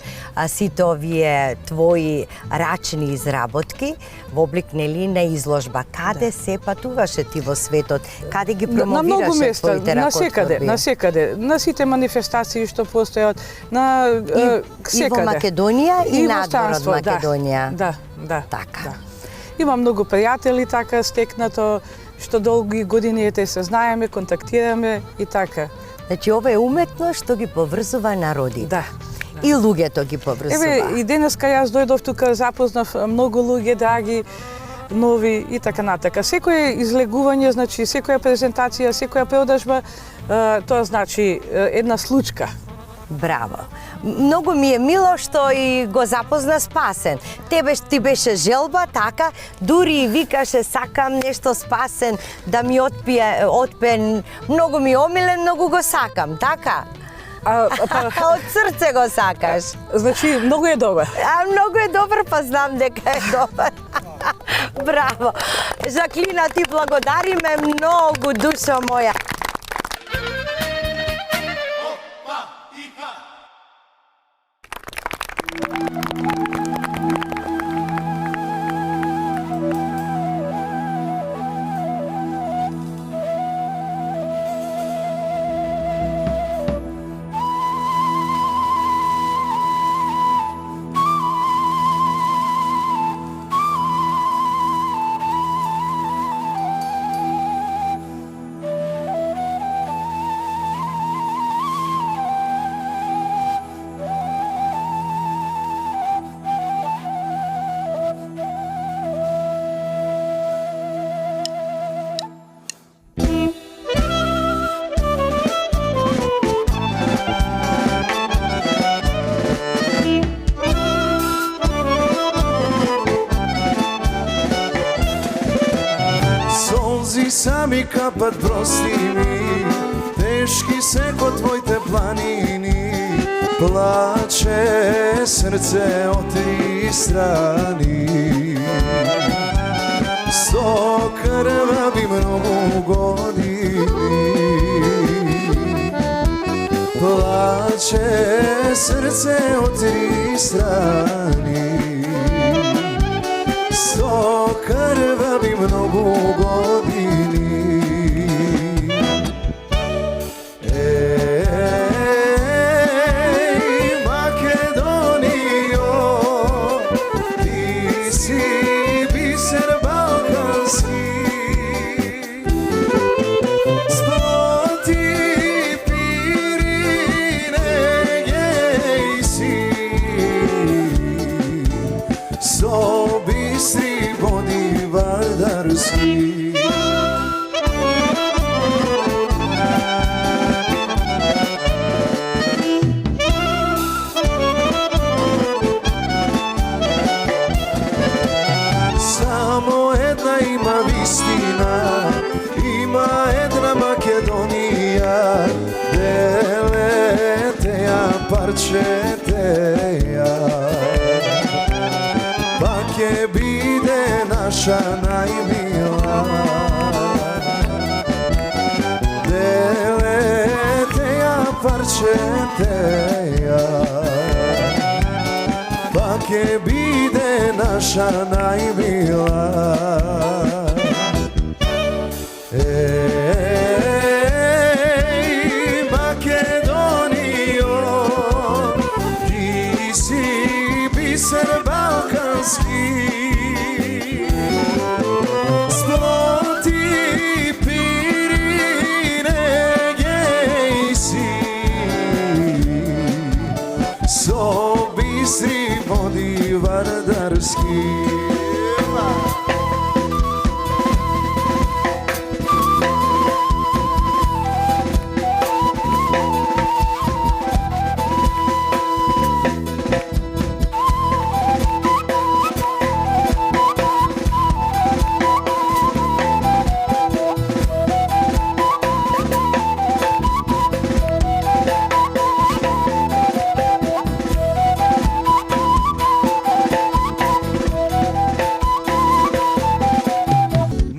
сите овие твои рачни изработки во облик нели на изложба. Каде се патуваше ти во светот? Каде ги промовираше твоите ракотворби? На секаде, на сите манифестации што постојат, на секаде. И во Македонија и надвор од Македонија. Да. Така. Има многу пријатели така стекнато, што долги години те се знаеме, контактираме и така. Значи ова е уметност што ги поврзува народите. Да. И луѓето ги поврзува. Еве, и денеска јас дојдов тука, запознав многу луѓе, драги, нови и така натака. Секој излегување, значи секоја презентација, секоја продажба, тоа значи една случка. Браво. Многу ми е мило што и го запозна Спасен. Ти беше желба, така, дури и викаше сакам нешто Спасен да ми отпе, многу ми омилен, многу го сакам, така? Од срце го сакаш. Значи, многу е добар. Многу е добар, па знам дека е добар. Браво. Жаклина, ти благодариме многу, душо моја. Сами капат, прости ми, тешки се ко твоите планини. Плаче срце од три страни. Со крвави многу години. plače srce od tri strani. Sto krvavi mnogo godini. Samo jedna ima vistina, ima jedna Makedonija, delete ja parčete ja. Bake bide naša najmila, delete ja parčete ja. Bake bide naša najmila. Makedonijo, ti si biser balkanski. Sploti Pirine gejsi, so bistri vodi vardarski.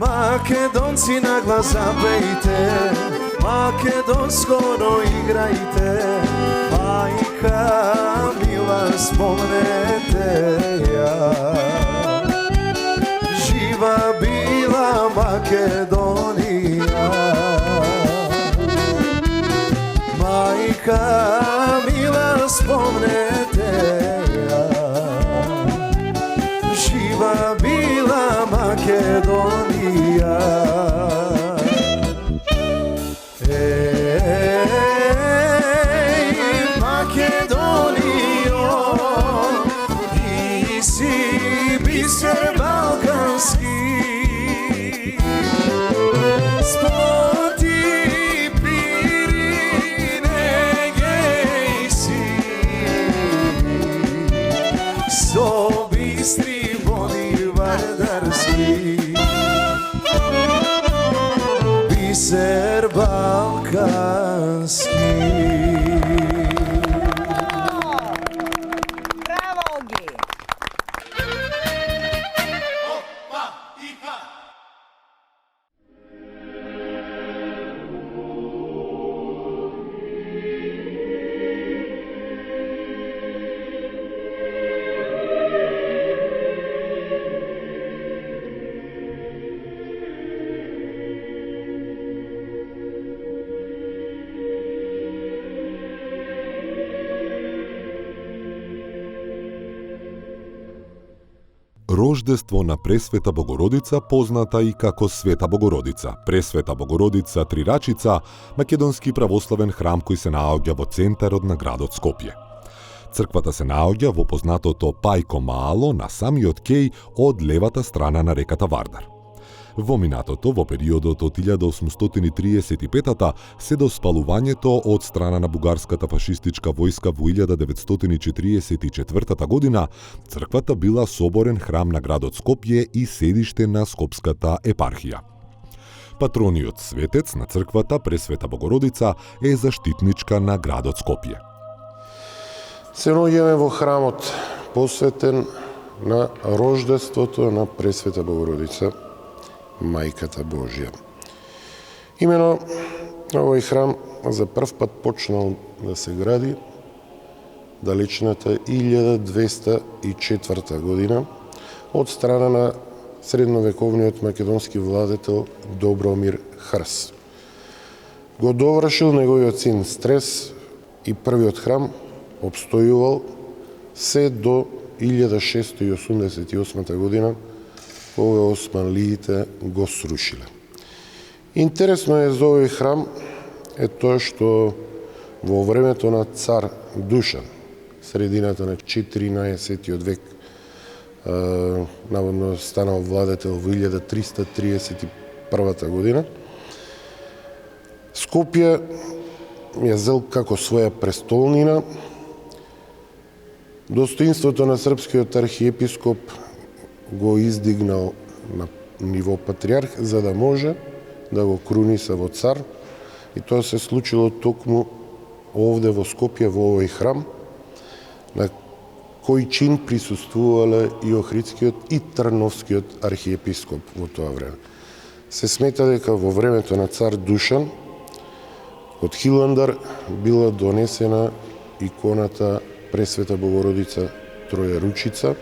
Makedonci na glas zapejte, makedonsko igrajte, majka mila spomnete ja. Živa bila Makedonija, majka mila spomnete ja. Živa bila Makedonija. Makedonijo, ti si biser balkanski. Sploti Pirine gejsi, so bistri vodi vardarski. Biser balkanski. Bravo, Ogi! Рождество на Пресвета Богородица, позната и како Света Богородица, Пресвета Богородица Трирачица, македонски православен храм кој се наоѓа во центарот на градот Скопје. Црквата се наоѓа во познатото Пајко Мало на самиот кеј од левата страна на реката Вардар. Во минатото, во периодот од 1835-та, се до спалувањето од страна на бугарската фашистичка војска во 1944 година, црквата била соборен храм на градот Скопје и седиште на Скопската епархија. Патрониот светец на црквата Пресвета Богородица е заштитничка на градот Скопје. Се наоѓаме во храмот посветен на рождеството на Пресвета Богородица, Мајката Божја. Имено овој храм за прв пат почнал да се гради далечната 1204 година од страна на средновековниот македонски владетел Добромир Хрс. Го довршил неговиот син Стрес и првиот храм обстојувал се до 1688 година, кога османлиите го срушиле. Интересно е за овој храм е тоа што во времето на цар Душан, средината на 14 век, наводно станал владетел во 1331 година, Скопје ја зел како своја престолнина. Достоинството на српскиот архиепископ го издигнал на ниво патриарх, за да може да го круниса во цар. И тоа се случило токму овде во Скопје, во овој храм, на кој чин присуствувале и Охридскиот и Трновскиот архиепископ во тоа време. Се смета дека во времето на цар Душан од Хиландар била донесена иконата Пресвета Богородица Троеручица,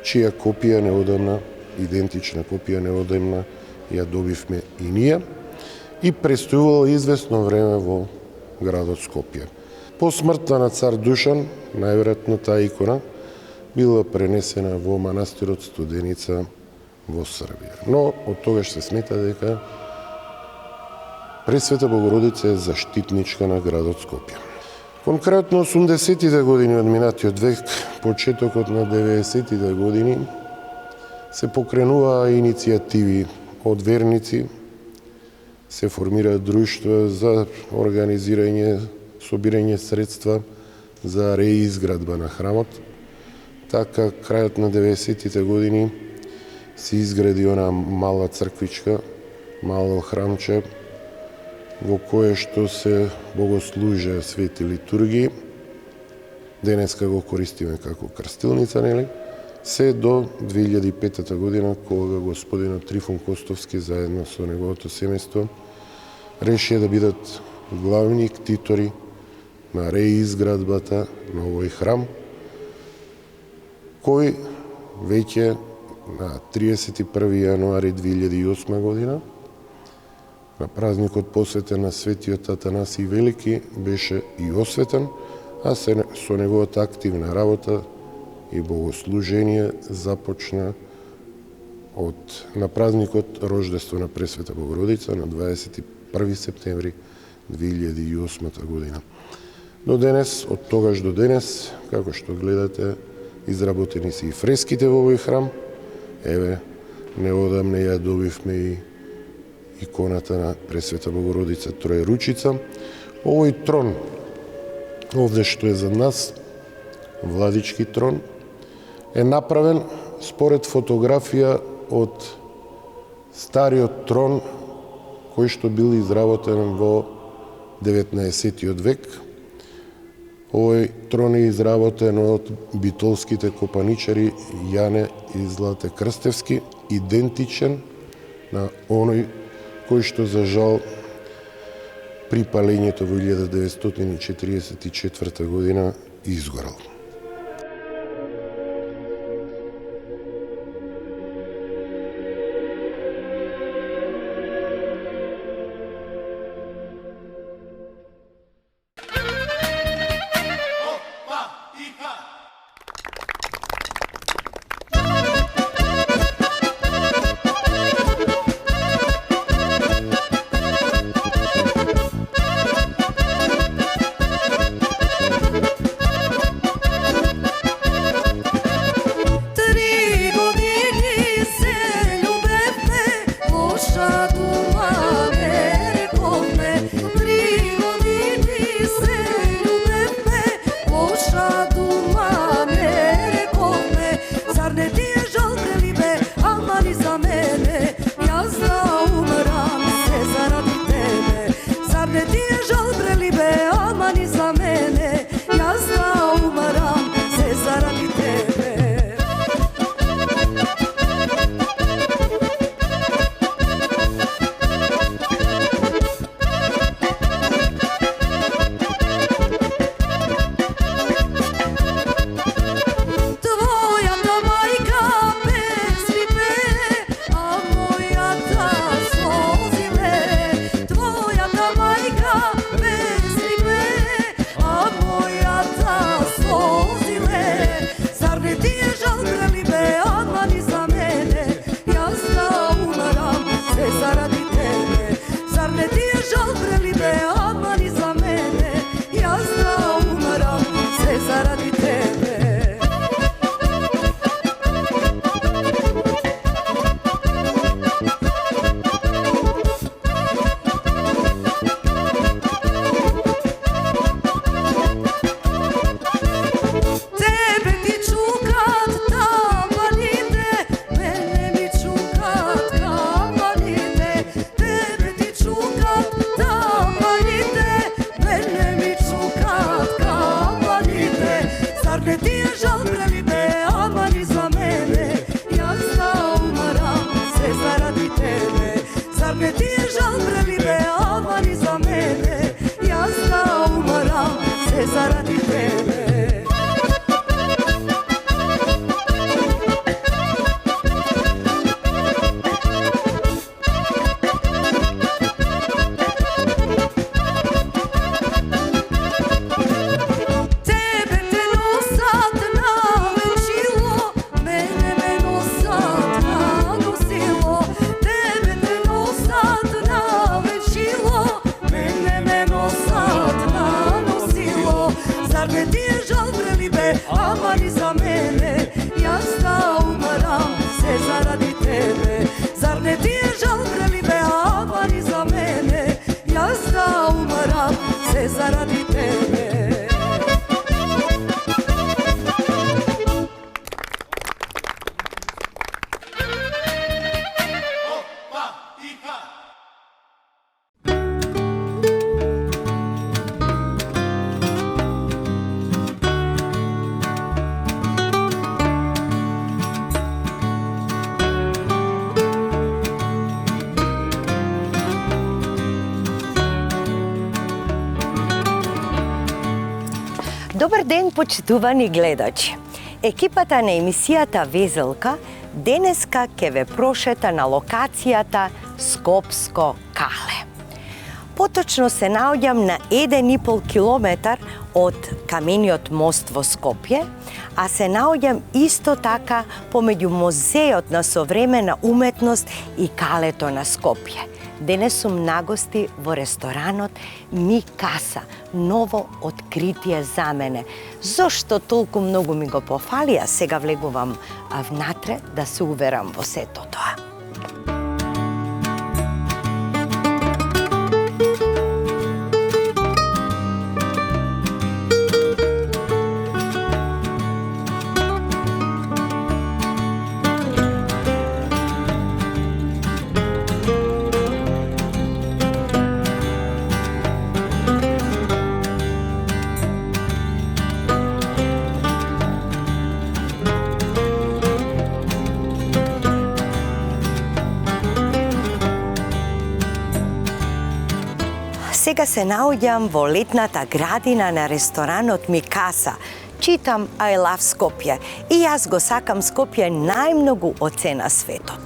чија копија неодамна, идентична копија неодамна, ја добивме и ние, и престојувала известно време во градот Скопје. По смртта на цар Душан, најверојатно таа икона била пренесена во манастирот Студеница во Србија. Но од тогаш се смета дека Пресвета Богородица е заштитничка на градот Скопје. Конкретно 80-тите години од минатиот век, почетокот на 90-тите години, се покренуваа иницијативи од верници, се формираат друштва за организирање, собирање средства за реизградба на храмот. Така, крајот на 90-тите години се изгради она мала црквичка, мало храмче, во кое што се богослужеа свети литургии. Денеска го користиме како крстилница, нели? Се до 2005 година, кога господинот Трифон Костовски заедно со неговото семејство решија да бидат главни ктитори на реизградбата на овој храм, кој веќе на 31 јануари 2008 година, на празникот посветен на светиот Атанасиј Велики, беше и осветен, а со неговата активна работа и богослужение започна на празникот Рождество на Пресвета Богородица на 21 септември 2008 година. До денес, од тогаш до денес, како што гледате, изработени се и фреските во овој храм. Еве, неодамна ја добивме и иконата на Пресвета Богородица Троеручица. Овој трон, овде што е за нас, владички трон, е направен според фотографија од стариот трон, кој што бил изработен во 19 век. Овој трон е изработен од битолските копаничари Јане и Злате Крстевски, идентичен на оној кој што за жал при палењето во 1944 година изгорел. Добар ден, почитувани гледачи. Екипата на емисијата Везелка денеска ќе ве прошета на локацијата Скопско Кале. Поточно се наоѓам на 1,5 километар од камениот мост во Скопје, а се наоѓам исто така помеѓу Музеот на современа уметност и Калето на Скопје. Денес сум нагости во ресторанот Ми Каса, ново откритие за мене. Зошто толку многу ми го пофалија, сега влегувам внатре да се уверам во сето тоа. Сега се наоѓам во летната градина на ресторанот Ми Каса. Читам I love Скопје и јас го сакам Скопје најмногу од се на светот.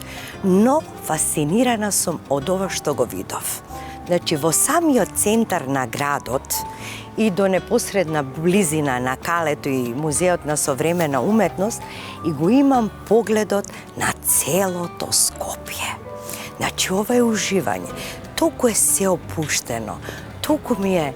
Но фасцинирана сум од ова што го видов. Значи, во самиот центар на градот и до непосредна близина на Калето и Музеот на современа уметност и го имам погледот на целото Скопје. Значи, ова е уживање. Толку е се опуштено, толку ми е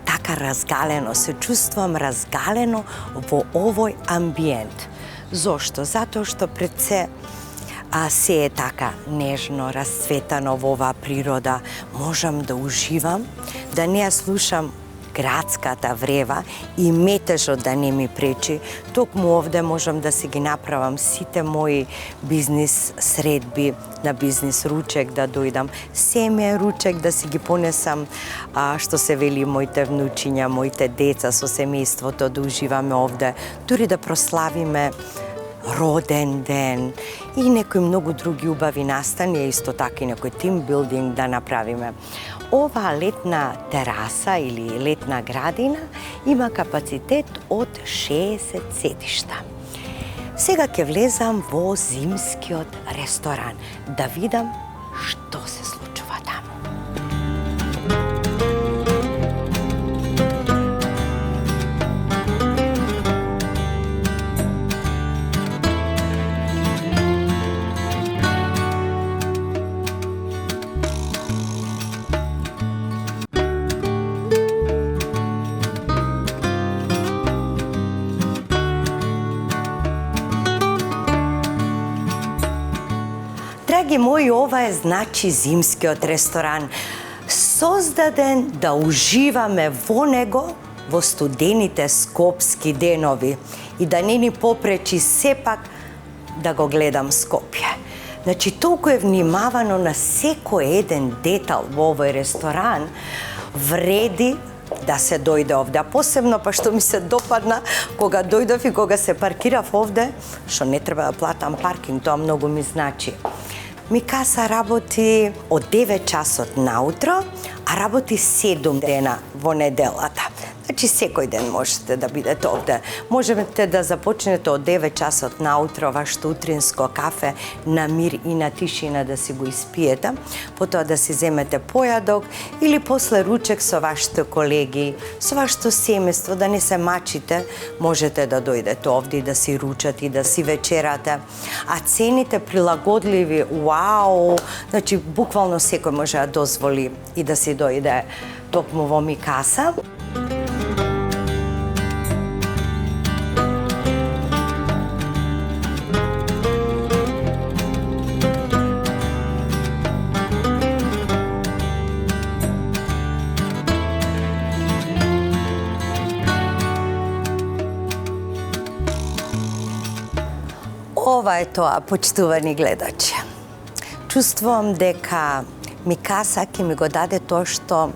така разгалено, се чувствувам разгалено во овој амбиент. Зошто? Затоа што пред се е така нежно, расцветано во оваа природа. Можам да уживам, да не ја слушам градската врева и метежот да не ми пречи. Токму овде можам да си ги направам сите мои бизнис средби, на бизнис ручек да дојдам, семе ручек да си ги понесам, што се вели моите внучиња, моите деца со семејството да уживаме овде, дури да прославиме роден ден и некои многу други убави настани, исто така и некој тимбилдинг да направиме. Оваа летна тераса или летна градина има капацитет од 60 седишта. Сега ќе влезам во зимскиот ресторан да видам што се случува таму. Драги мои, ова е значи зимскиот ресторан, создаден да уживаме во него во студените скопски денови и да не ни попречи сепак да го гледам Скопје. Значи, толку е внимавано на секој еден детал во овој ресторан, вреди да се дојде овде. А посебно па што ми се допадна кога дојдов и кога се паркирав овде, што не треба да платам паркинг, тоа многу ми значи. Ми Каса работи од 9 часот наутро, а работи 7 дена во неделата. Значи, секој ден можете да бидете овде. Можете да започнете од 9 часот наутро вашето утринско кафе на мир и на тишина да си го испиете, потоа да си земете појадок или после ручек со вашите колеги, со вашето семејство, да не се мачите, можете да дојдете овде и да си ручате и да си вечерате. А цените прилагодливи, вау! Значи, буквално секој може да дозволи и да си дојде токму во Ми Каса. Ова е тоа, почитувани гледачи. Чувствувам дека Ми Каса ќе ми го даде тоа што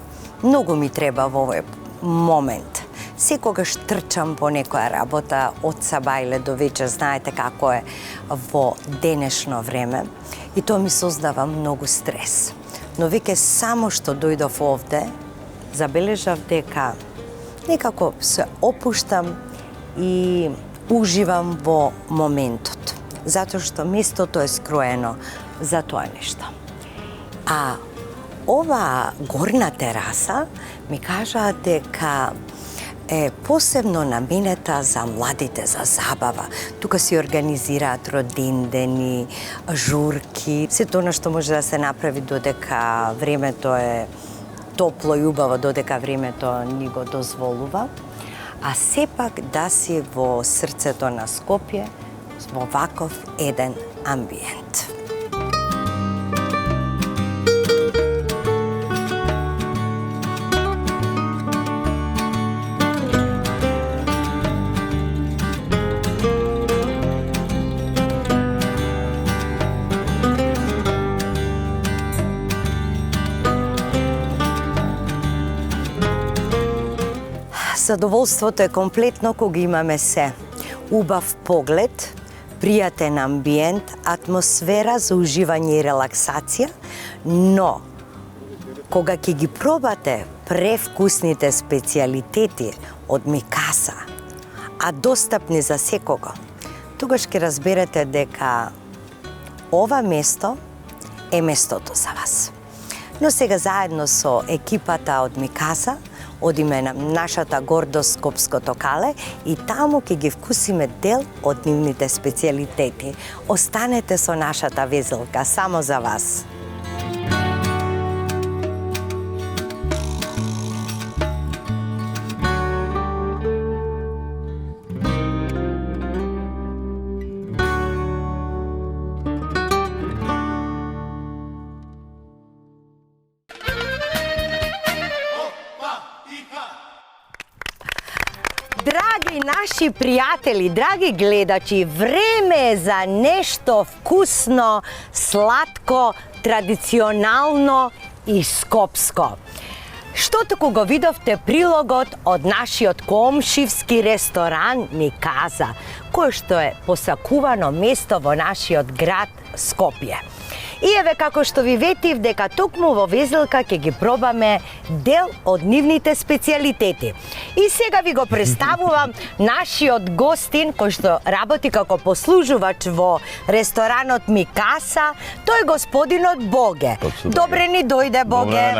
многу ми треба во овој момент. Секогаш трчам по некоја работа од сабајле до вечер, знаете како е во денешно време, и тоа ми создава многу стрес. Но веќе само што дојдов овде, забележав дека некако се опуштам и уживам во моментот, затоа што местото е скроено за тоа нешто. А ова горна тераса ми кажаа дека е посебно наменета за младите, за забава. Тука си организираат родендени, журки, сето она што може да се направи додека времето е топло и убаво, додека времето ни го дозволува, а сепак да си во срцето на Скопје, во ваков еден амбиент. Задоволството е комплетно кога имаме се. Убав поглед, пријатен амбиент, атмосфера за уживање и релаксација, но кога ќе ги пробате превкусните специјалитети од Микаса, а достапни за секого, тогаш ќе разберете дека ова место е местото за вас. Но сега заедно со екипата од Микаса одиме на нашата гордост Скопското кале и таму ќе ги вкусиме дел од нивните специјалитети. Останете со нашата везелка само за вас. Драги наши пријатели, драги гледачи, време е за нешто вкусно, сладко, традиционално и скопско. Што туку го видовте прилогот од нашиот комшивски ресторан Микаса, кој што е посакувано место во нашиот град Скопје. И еве како што ви ветив дека токму во везелка ќе ги пробаме дел од нивните специјалитети. И сега ви го представувам нашиот гостин кој што работи како послужувач во ресторанот Микаса, тој господинот Боге. Добре ни дојде, Боге.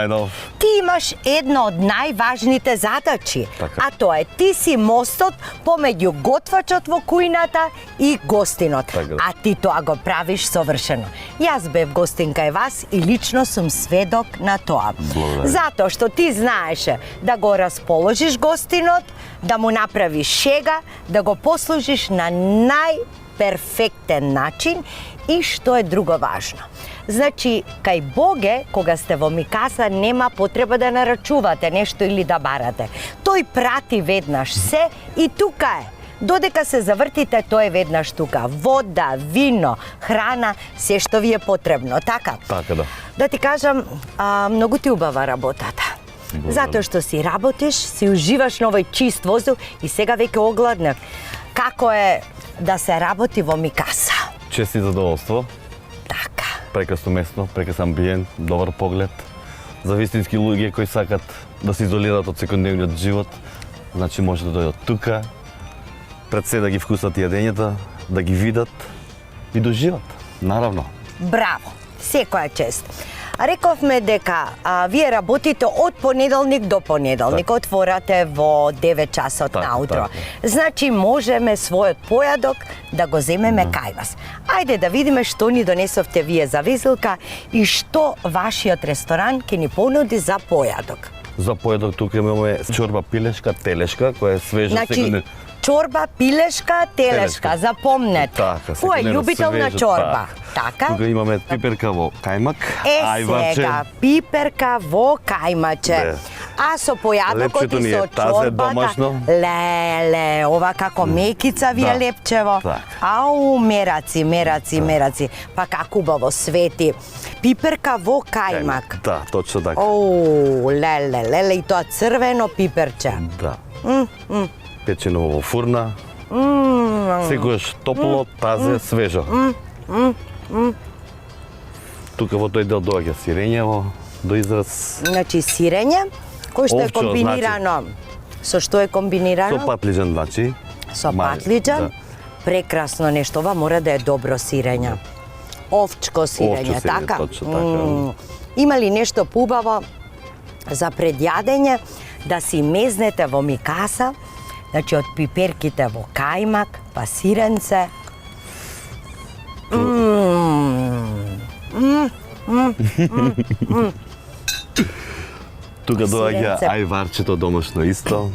Ти имаш едно од најважните задачи, а тоа е ти си мостот помеѓу готвачот во кујната и гостинот. А ти тоа го правиш совршено. Јас бев гостин кај вас и лично сум сведок на тоа. Затоа што ти знаеше да го расположиш гостинот, да му направиш шега, да го послужиш на најперфектен начин и што е друго важно. Значи, кај Боге, кога сте во Микаса, нема потреба да нарачувате нешто или да барате. Тој прати веднаш се и тука е. Додека се завртите, тој е веднаш тука. Вода, вино, храна, се што ви е потребно, така? Така, да. Да ти кажам, многу ти убава работата. Затоа што си работиш, си уживаш на овој чист воздух и сега веќе огладнав. Како е да се работи во Микаса? Чест и задоволство. Така. Прекрасно место, прекрасен амбиент, добар поглед. За вистински луѓе кои сакат да се изолираат од секојдневниот живот, значи може да дојдат тука, пред се да ги вкусат јадењата, да ги видат и доживат, наравно. Браво! Секоја чест. Рековме дека вие работите од понеделник до понеделник, отворате во 9 часот наутро. Значи можеме својот појадок да го земеме кај вас. Ајде да видиме што ни донесовте вие за везелка и што вашиот ресторан ќе ни понуди за појадок. За појадок тука имаме чорба пилешка, телешка, која е свежа. Значи, чорба, пилешка, телешка, запомнете. Така, кој е љубител на чорба? Така. Тука имаме пиперка во кајмак, ајварче. Сега, пиперка во кајмаче. А со појадокот и со чорбата. Леле, ова како мекица ви е лепчево. Ау, мераци. Па како убаво свети. Пиперка во кајмак. Да, точно така. Оу, леле, и тоа црвено пиперче. Да. Печено во фурна. Секогаш топло, тазе, свежо. Тука во тој дел доаѓа сирењево до израз. Значи сирење, кој што е комбинирано Со што е комбинирано? Со патлиџан, значи. Со патлиџан. Прекрасно нешто, ова мора да е добро сирење. Овчко сирење, така? Точно така. Има ли нешто поубаво за предјадење да си мезнете во микаса, значи од пиперките во кајмак, па сиренце. Тука доаѓа ајварчето домашно исто.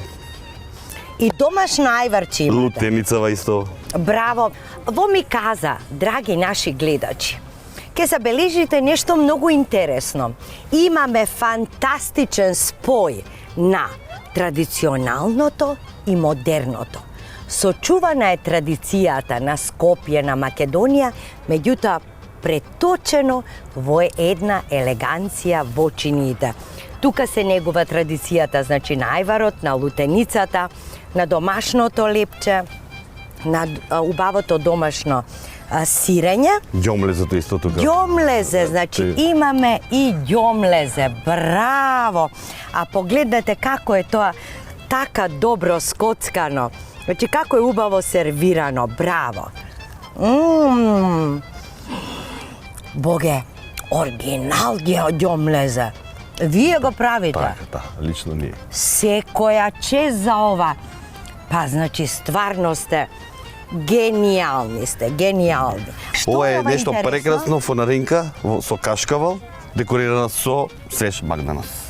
И домашно ајварче имате. Лутеницава исто. Браво! Во миказа, драги наши гледачи, ќе забележите нешто многу интересно. Имаме фантастичен спој на традиционалното и модерното. Сочувана е традицијата на Скопје, на Македонија, меѓутоа преточено во една елеганција во чините. Тука се негува традицијата, значи на ајварот, на лутеницата, на домашното лепче, на убавото домашно сирење. Ѓомлезето исто тука. Ѓомлезе, значи имаме и ѓомлезе, браво! А погледнете како е тоа така добро скоцкано. Значи како е убаво сервирано, браво! Боге, оригинал ги ѓомлезе. Вие го правите? Така, да, лично ние. Секоја чест за ова. Па, значи, стварно сте гениални сте, гениални. Ова е нешто прекрасно, фонаринка со кашкавал, декорирана со свеж магданос.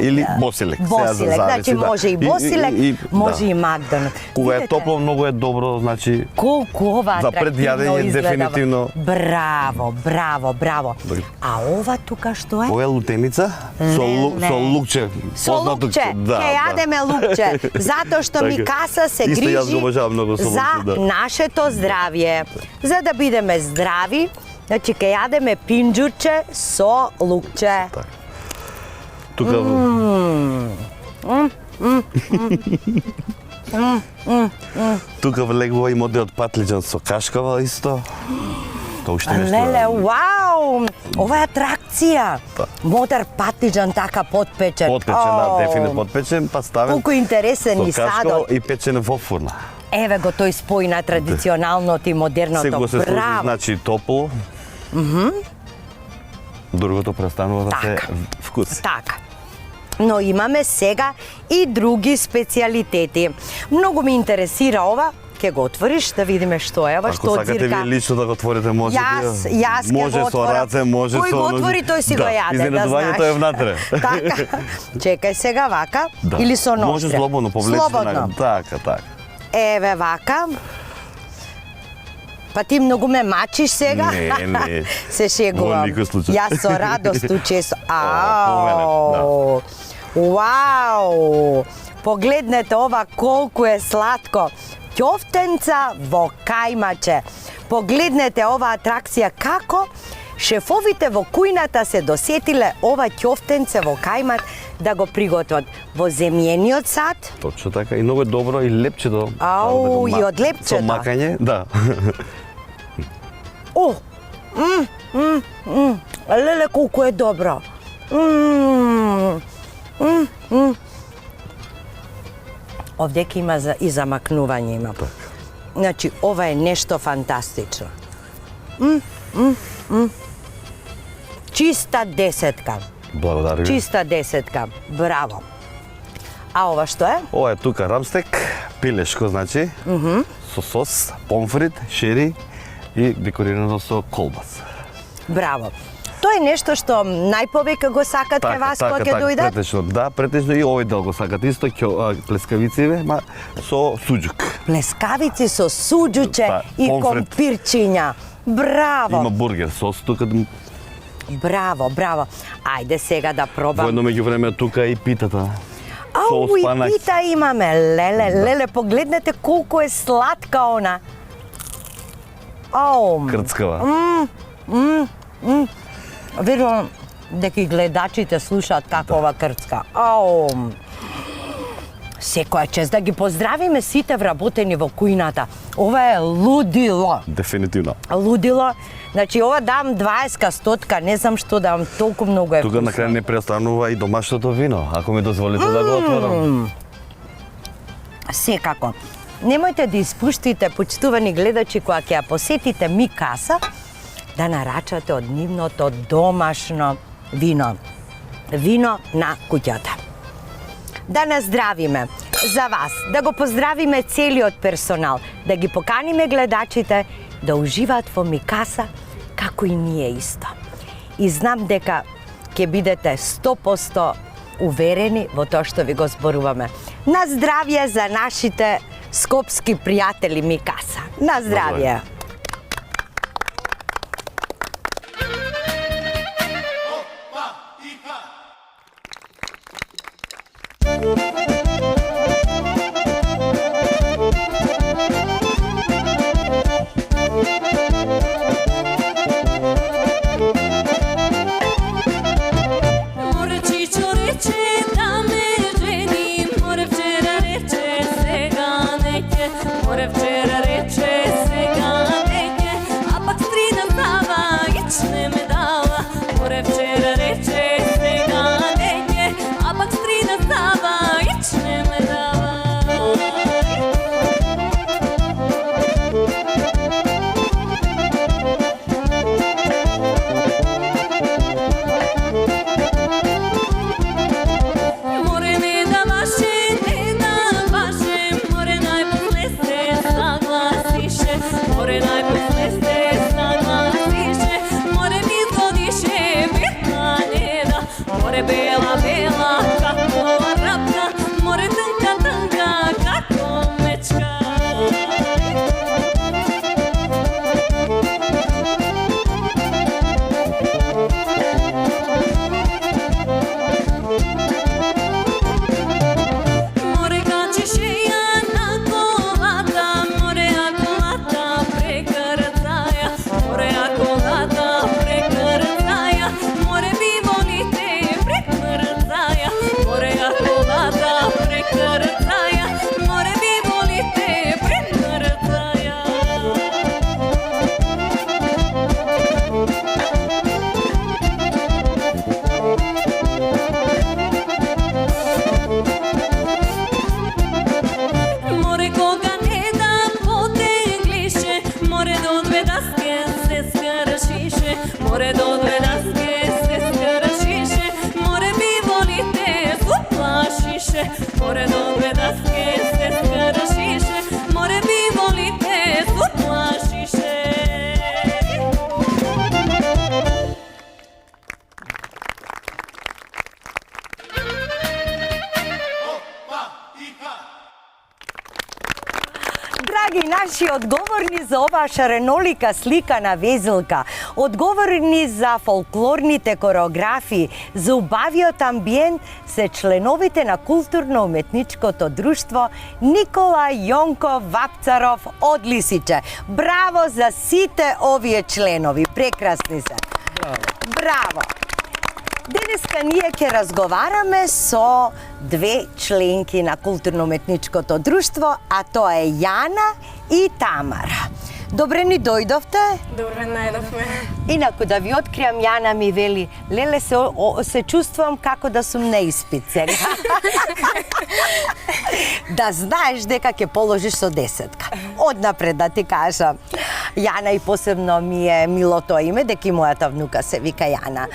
Или босилек. Босилек, значи може и босилек, може и магданос. Кога е топло, многу е добро, значи колку ова за атрактивно предјадење изгледа. дефинитивно. Браво, браво, браво. А ова тука што е? Ова е лутеница со лукче. Со лукче, ќе јадеме лукче, затоа што микаса се Исто јас грижи го обожавам многу со за лукче, да. нашето здравје. За да бидеме здрави, значи ќе јадеме пинџурче со лукче. Тука тука влегува и моделот патлиџан со кашкава исто. Тоа уште нешто. Леле, вау! Ова е атракција. Модер патлиџан така потпечен. Потпечен, да, дефинитивно потпечен, па ставен. Колку интересен и со кашкава садот. и печен во фурна. Еве го тој спој на традиционалното и модерното. Сега се служи, Браво! значи топло. Другото престанува да се вкуси. Така. Но имаме сега и други специјалитети. Многу ми интересира ова. Ќе го отвориш да видиме што е ова, што Ако сакате дзирка. ви лично да го отворите, може Јас ќе може го со отворам. раце, може Кој со го отвори, тој си го јаде, да изненадувањето знаеш. е внатре. Така. Чекај сега вака Да. или со ножче. Може слободно, повлечи Слободно. Така, така. Еве вака. Па ти многу ме мачиш сега? Не. Се шегувам. Во никој случај. Јас со радост учесо. Ау. Вау! Погледнете ова колку е сладко. Ќофтенца во кајмаче. Погледнете ова атракција како шефовите во кујната се досетиле ова ќофтенце во кајмак да го приготват во земјениот сад. Точно така, и многу е добро и лепчето. Ау, и од лепчето. Со макање, да. Леле, колку е добро. Овдека има и замакнување има. Значи, ова е нешто фантастично. Чиста десетка. Благодарам ви. Чиста десетка. Браво. А ова што е? Ова е тука рамстек, пилешко, значи, со сос, помфрит, шери и декорирано со колбас. Браво. Тоа е нешто што најповеќе го сакат кај вас кога ќе дојдат? Претежно, да, претежно и овој дел го сакат. Исто плескавици, ма со суџук. Плескавици со суџуче Па, и помфрит. компирчиња. Браво. Има бургер сос тука. Браво, браво. Ајде сега да пробам. Во едно меѓувреме тука и питата. Ау, и спанак. пита имаме. Леле, погледнете колку е сладка она. Ау. Крцкава. Верувам дека и гледачите слушаат како ова крцка. Ау. Секоја чест да ги поздравиме сите вработени во кујната. Ова е лудило. Дефинитивно. Лудило. Значи, ова дам 20 стотка, не знам што дам, толку многу е Тука на крај не преостанува и домашното вино, ако ми дозволите да го отворам. Секако. Немојте да испуштите, почитувани гледачи, кога ќе ја посетите Микаса, да нарачате од нивното домашно вино. Вино на куќата. Да наздравиме за вас, да го поздравиме целиот персонал, да ги поканиме гледачите да уживаат во Микаса како и ние исто. И знам дека ќе бидете 100% уверени во тоа што ви го зборуваме. На здравје за нашите скопски пријатели Микаса. На здравје! Драги наши, одговорни за оваа шаренолика слика на Везелка, одговорни за фолклорните кореографии, за убавиот амбиент се членовите на културно-уметничкото друштво Никола Јонко Вапцаров од Лисиче. Браво за сите овие членови, прекрасни се. Браво! Денеска ние ќе разговараме со две членки на културно-уметничкото друштво, а тоа е Јана и Тамара. Добре ни дојдовте. Добре најдовме. Инаку да ви откријам, Јана ми вели, леле се чувствувам како да сум на испит сега. Да знаеш дека ќе положиш со 10. Однапред да ти кажам. Јана, и посебно ми е мило тоа име, дека и мојата внука се вика Јана.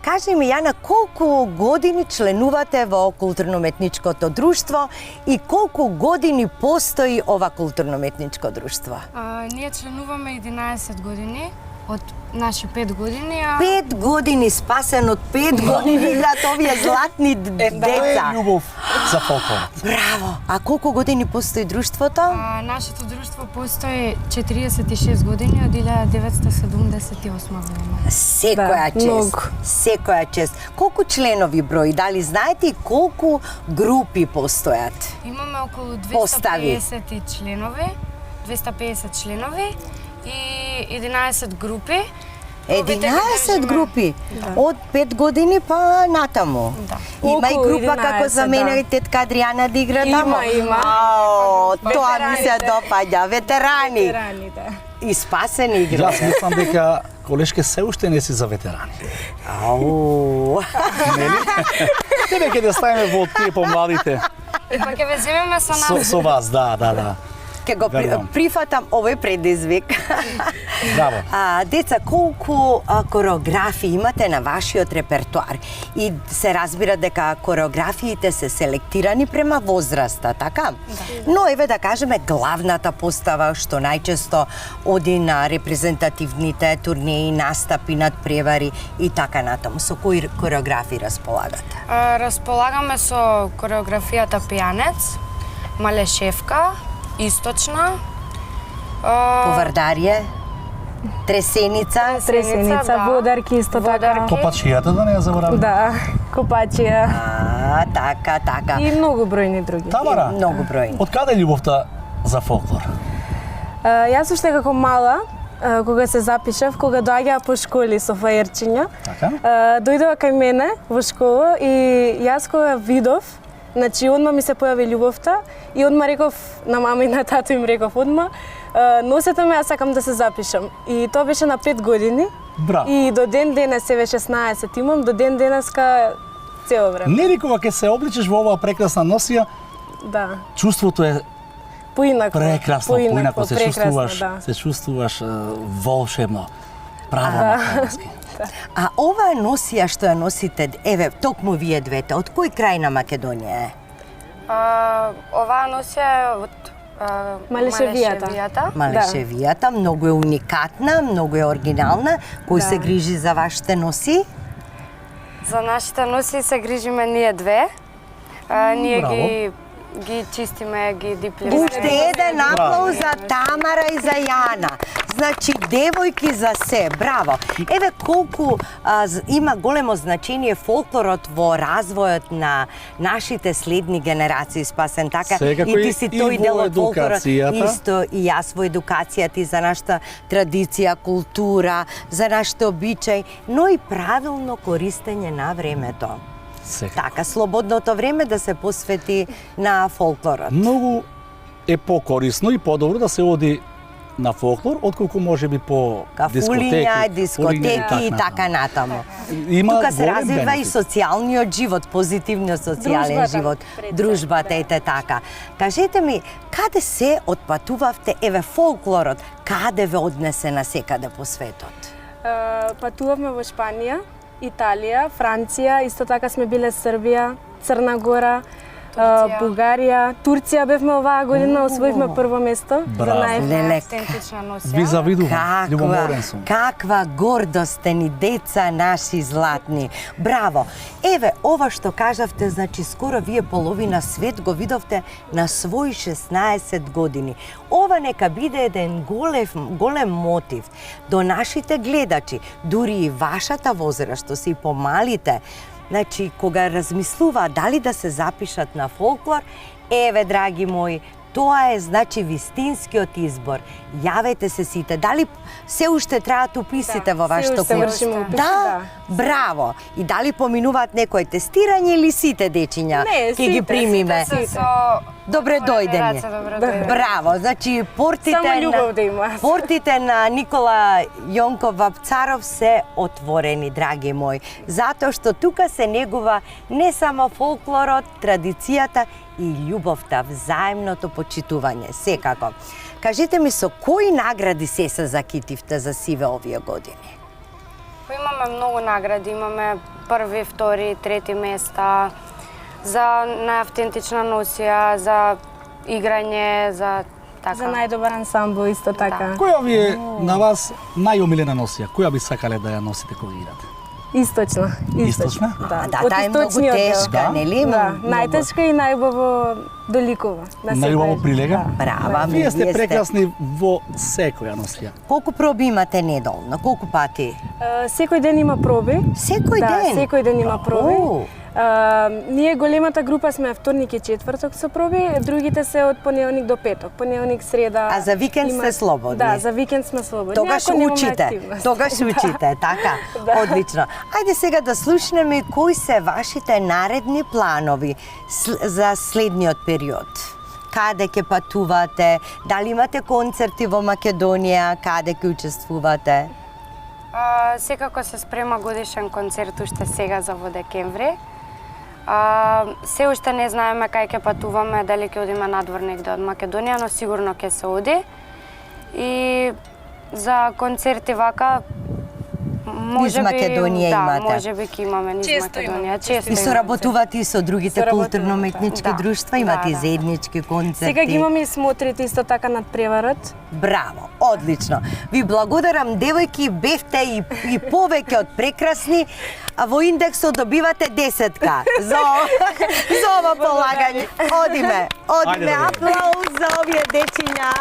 Кажи ми, Јана, колку години членувате во културно-уметничкото друштво и колку години постои ова културно-уметничко друштво? Ние членуваме 11 години, од наши 5 години. 5 години, спасен од 5 години играат овие златни деца. Тоа е љубов за фолклор. Браво! А колку години постои друштвото? Нашето друштво постои 46 години, од 1978 година. Секоја чест. Секоја чест. Колку членови брои? Дали знаете и колку групи постојат? Имаме околу 250 членови. 250 членови и 11 групи. 11 групи? Од 5 години па натаму? Има и група како за мене и тетка Адријана да игра таму? Има. Тоа ми се допаѓа. Ветерани. Ветерани, да. И спасени игра. Јас мислам дека колешке се уште не си за ветерани. Ау. Нели? Тебе ќе да ставиме во тие помладите. Па ќе ве земеме со нас. Со вас, да. Ке го прифатам овој предизвик. Браво. Деца, колку кореографии имате на вашиот репертуар? И се разбира дека кореографиите се селектирани према возраста, така? Да. Но еве да кажеме главната постава што најчесто оди на репрезентативните турнеи, настапи, надпревари и така натаму. Со кои кореографии располагате? Располагаме со кореографијата Пијанец, Малешевка, Источна, Повардарје, Тресеница, да. Водарки исто така. Копачијата, да не ја забораваме. Да, Копачија. Така. И многу бројни други. Тамара, Многу бројни. од каде е љубовта за фолклор? Јас уште како мала, кога се запишав, кога доаѓаа по школи со фаерчиња, дојдоа кај мене во школа и јас кога видов, значи одма ми се појави љубовта и одма реков на мама и на тато им реков одма, носете ме, јас сакам да се запишам. И тоа беше на 5 години. Браво. И до ден денес, себе 16 имам, до ден денеска цело време. Нели кога ќе се обличиш во оваа прекрасна носија, Да. чувството е Поинако. прекрасно, поинако се чувствуваш, да. се чувствуваш волшебно. Право македонски. А оваа носија што ја носите, еве, токму вие двете, од кој крај на Македонија е? Оваа носија е од Малешевијата. Малешевијата, многу е уникатна, многу е оригинална. Кој се грижи за вашите носи? За нашите носи се грижиме ние две. Ние ги чистиме, ги диплиме. Уште еден аплауз за Тамара и за Јана. Значи, девојки за се, браво. Еве колку има големо значење фолклорот во развојот на нашите следни генерации, Спасен, така? Секако и ти си тој во дел од фолклорот. едукацијата. Исто и јас во едукацијата и за нашата традиција, култура, за нашите обичаи, но и правилно користење на времето. Така, слободното време да се посвети на фолклорот. Многу е покорисно и подобро да се оди на фолклор, отколку можеби по дискотеки и така натаму. Тука се развива и социјалниот живот, позитивниот социјален живот, дружбата и така. Кажете ми, каде се отпатувавте, еве фолклорот, каде ве однесе на секаде по светот? Патувавме во Шпанија, Италија, Франција, исто така сме биле Србија, Црна Гора, Бугарија, Турција бевме оваа година, освоивме прво место за најавтентична носија. Ви завидувам, љубоморен сум. Каква гордост сте ни деца наши златни. Браво. Еве, ова што кажавте, значи скоро вие половина свет го видовте на своји 16 години. Ова нека биде еден голем мотив до нашите гледачи, дури и вашата возраст, што се и помалите. Значи, кога размислуваат дали да се запишат на фолклор, еве, драги мои, тоа е, значи, вистинскиот избор. Јавете се сите. Дали се уште траат уписите во вашето курс? Да, браво. И дали поминуваат некој тестирање или сите дечиња ќе ги примиме? Добре дојдени. Браво. Значи, портите на Никола Јонков Вапцаров се отворени, драги мои. Затоа што тука се негува не само фолклорот, традицијата и љубовта, взаимното почитување, секако. Кажете ми, со кои награди се закитивте за сиве овие години? Имаме многу награди, имаме први, втори, трети места, за најавтентична носија, за играње, за така. За најдобар ансамбл исто така. Која ви е на вас најомилена носија? Која би сакале да ја носите кога играте? Источна. Источна? Да, таа е многу тешка, нели? Да, најтешка и најубаво доликува. Најубаво прилега? Браво, вие сте прекрасни во секоја носија. Колку проби имате неделно? Колку пати? Секој ден има проби. Секој ден? Да, секој ден има проби. Ние големата група сме вторник и четврток со проби, другите се од понеделник до петок, понеделник, среда. А за викенд сте слободни? Да, за викенд сме слободни. Тогаш учите, така? Одлично. Ајде сега да слушнеме кои се вашите наредни планови за следниот период. Каде ќе патувате? Дали имате концерти во Македонија? Каде ќе учествувате? Секако се спрема годишен концерт уште сега за во декември. Се уште не знаеме кај ќе патуваме, дали ќе одиме надвор негде од Македонија, но сигурно ќе се оди. И за концерти вака низ Македонија имате. Да, може би ќе имаме низ Македонија. Често И соработувате и со другите културно-уметнички друштва, имате и заеднички концерти. Сега ги имаме и смотрите исто така над преварот. Браво, одлично. Ви благодарам, девојки, бевте и повеќе од прекрасни, а во индексот добивате 10-ка за ова полагање. Одиме, аплауз за овие дечиња.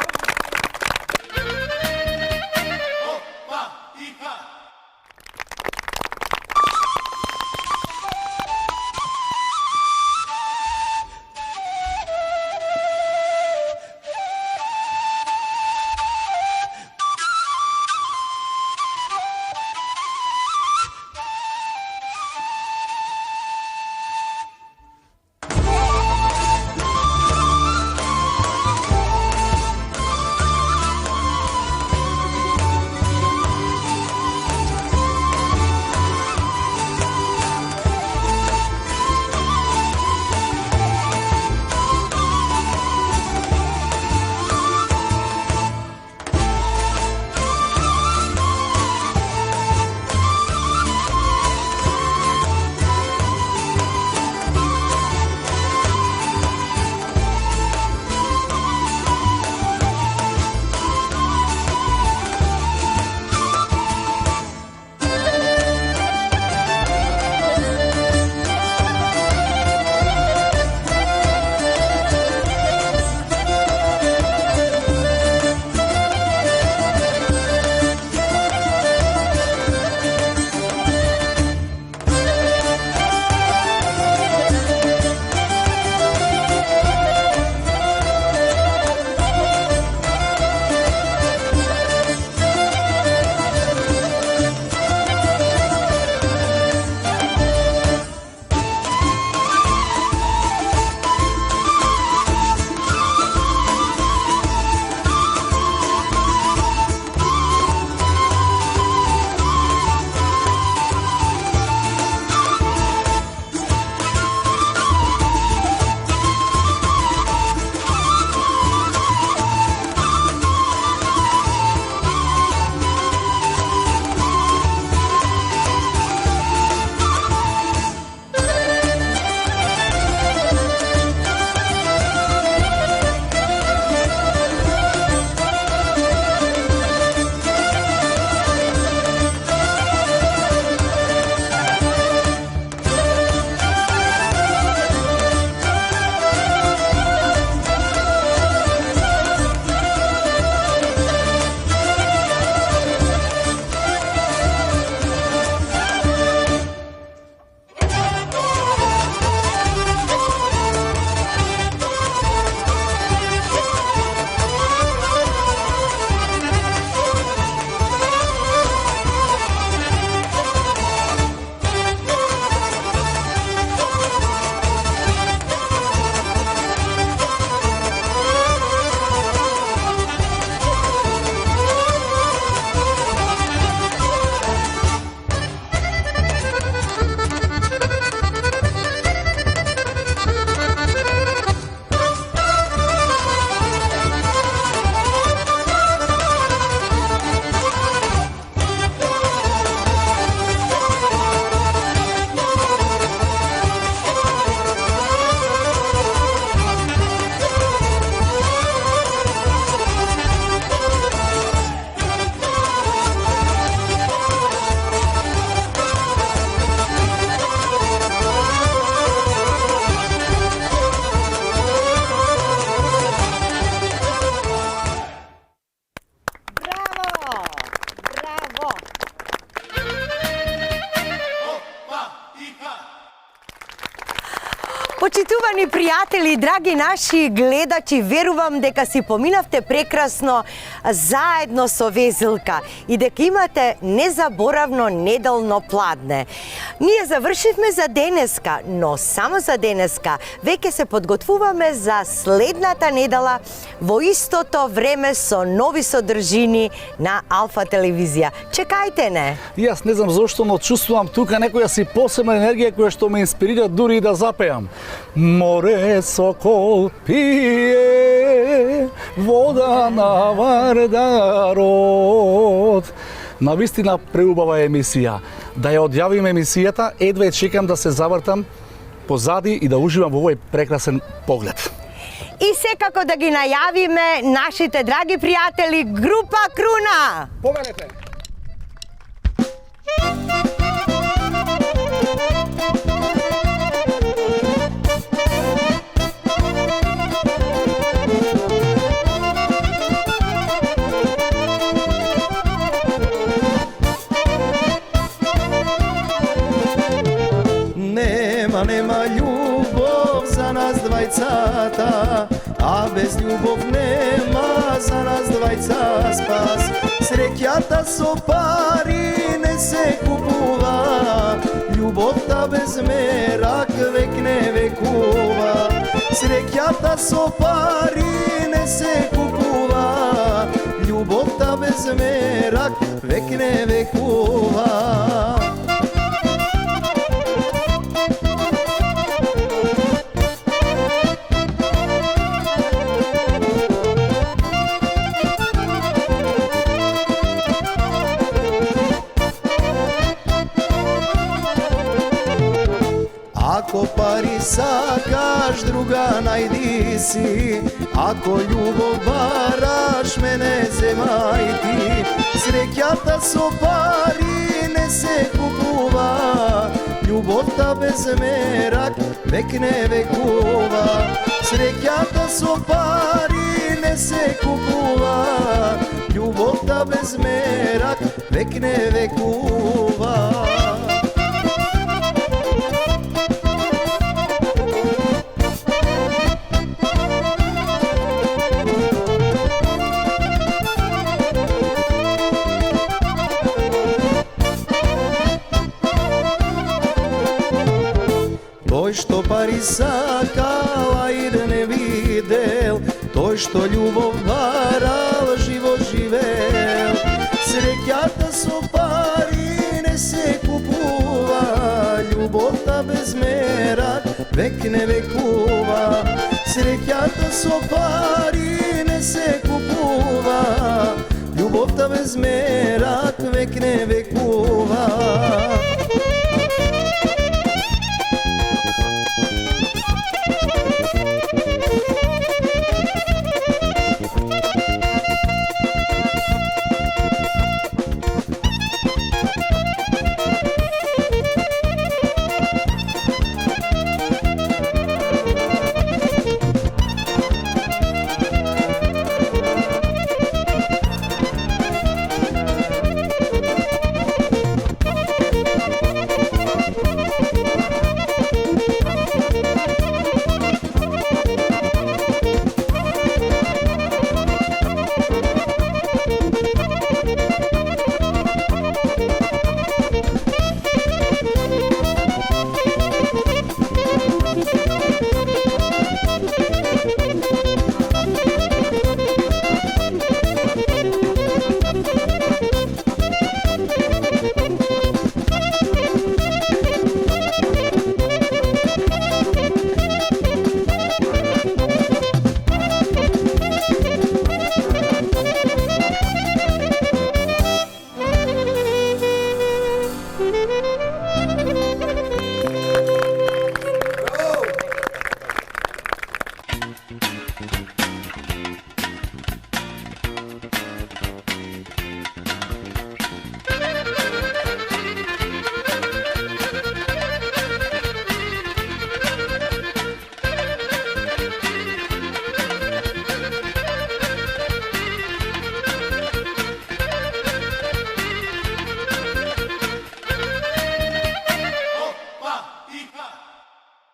Почитувани пријатели, драги наши гледачи, верувам дека си поминавте прекрасно заедно со Везилка и дека имате незаборавно неделно пладне. Ние завршивме за денеска, но само за денеска. Веќе се подготвуваме за следната недела во истото време со нови содржини на Алфа телевизија. Чекајте не. Јас не знам зошто, но чувствувам тука некоја си посебна енергија која што ме инспирира дури и да запеам. Море сокол пие, вода на Вардарот. Навистина преубава емисија. Да ја одјавим емисијата, едва ја чекам да се завртам позади и да уживам во овој прекрасен поглед. И секако да ги најавиме нашите драги пријатели група Круна. Поменете. Нема љубов за нас двајцата, а без љубов нема за нас двајца спас. Среќата со пари не се купува, љубовта без мерак век не векува. Среќата со пари не се купува, љубовта без мерак век не векува. Ако пари сакаш, друга најди си, ако љубов бараш, мене земај ти. Среќата со пари не се купува, љубовта без мерак век не векува. Среќата со пари не се купува, љубовта без мерак век не векува. Тој што пари сакал, а и да не видел, тој што љубов барал, живот живел. Среќата со пари не се купува, љубовта без мерак век не векува. Среќата со пари не се купува, љубовта без мерак век не векува.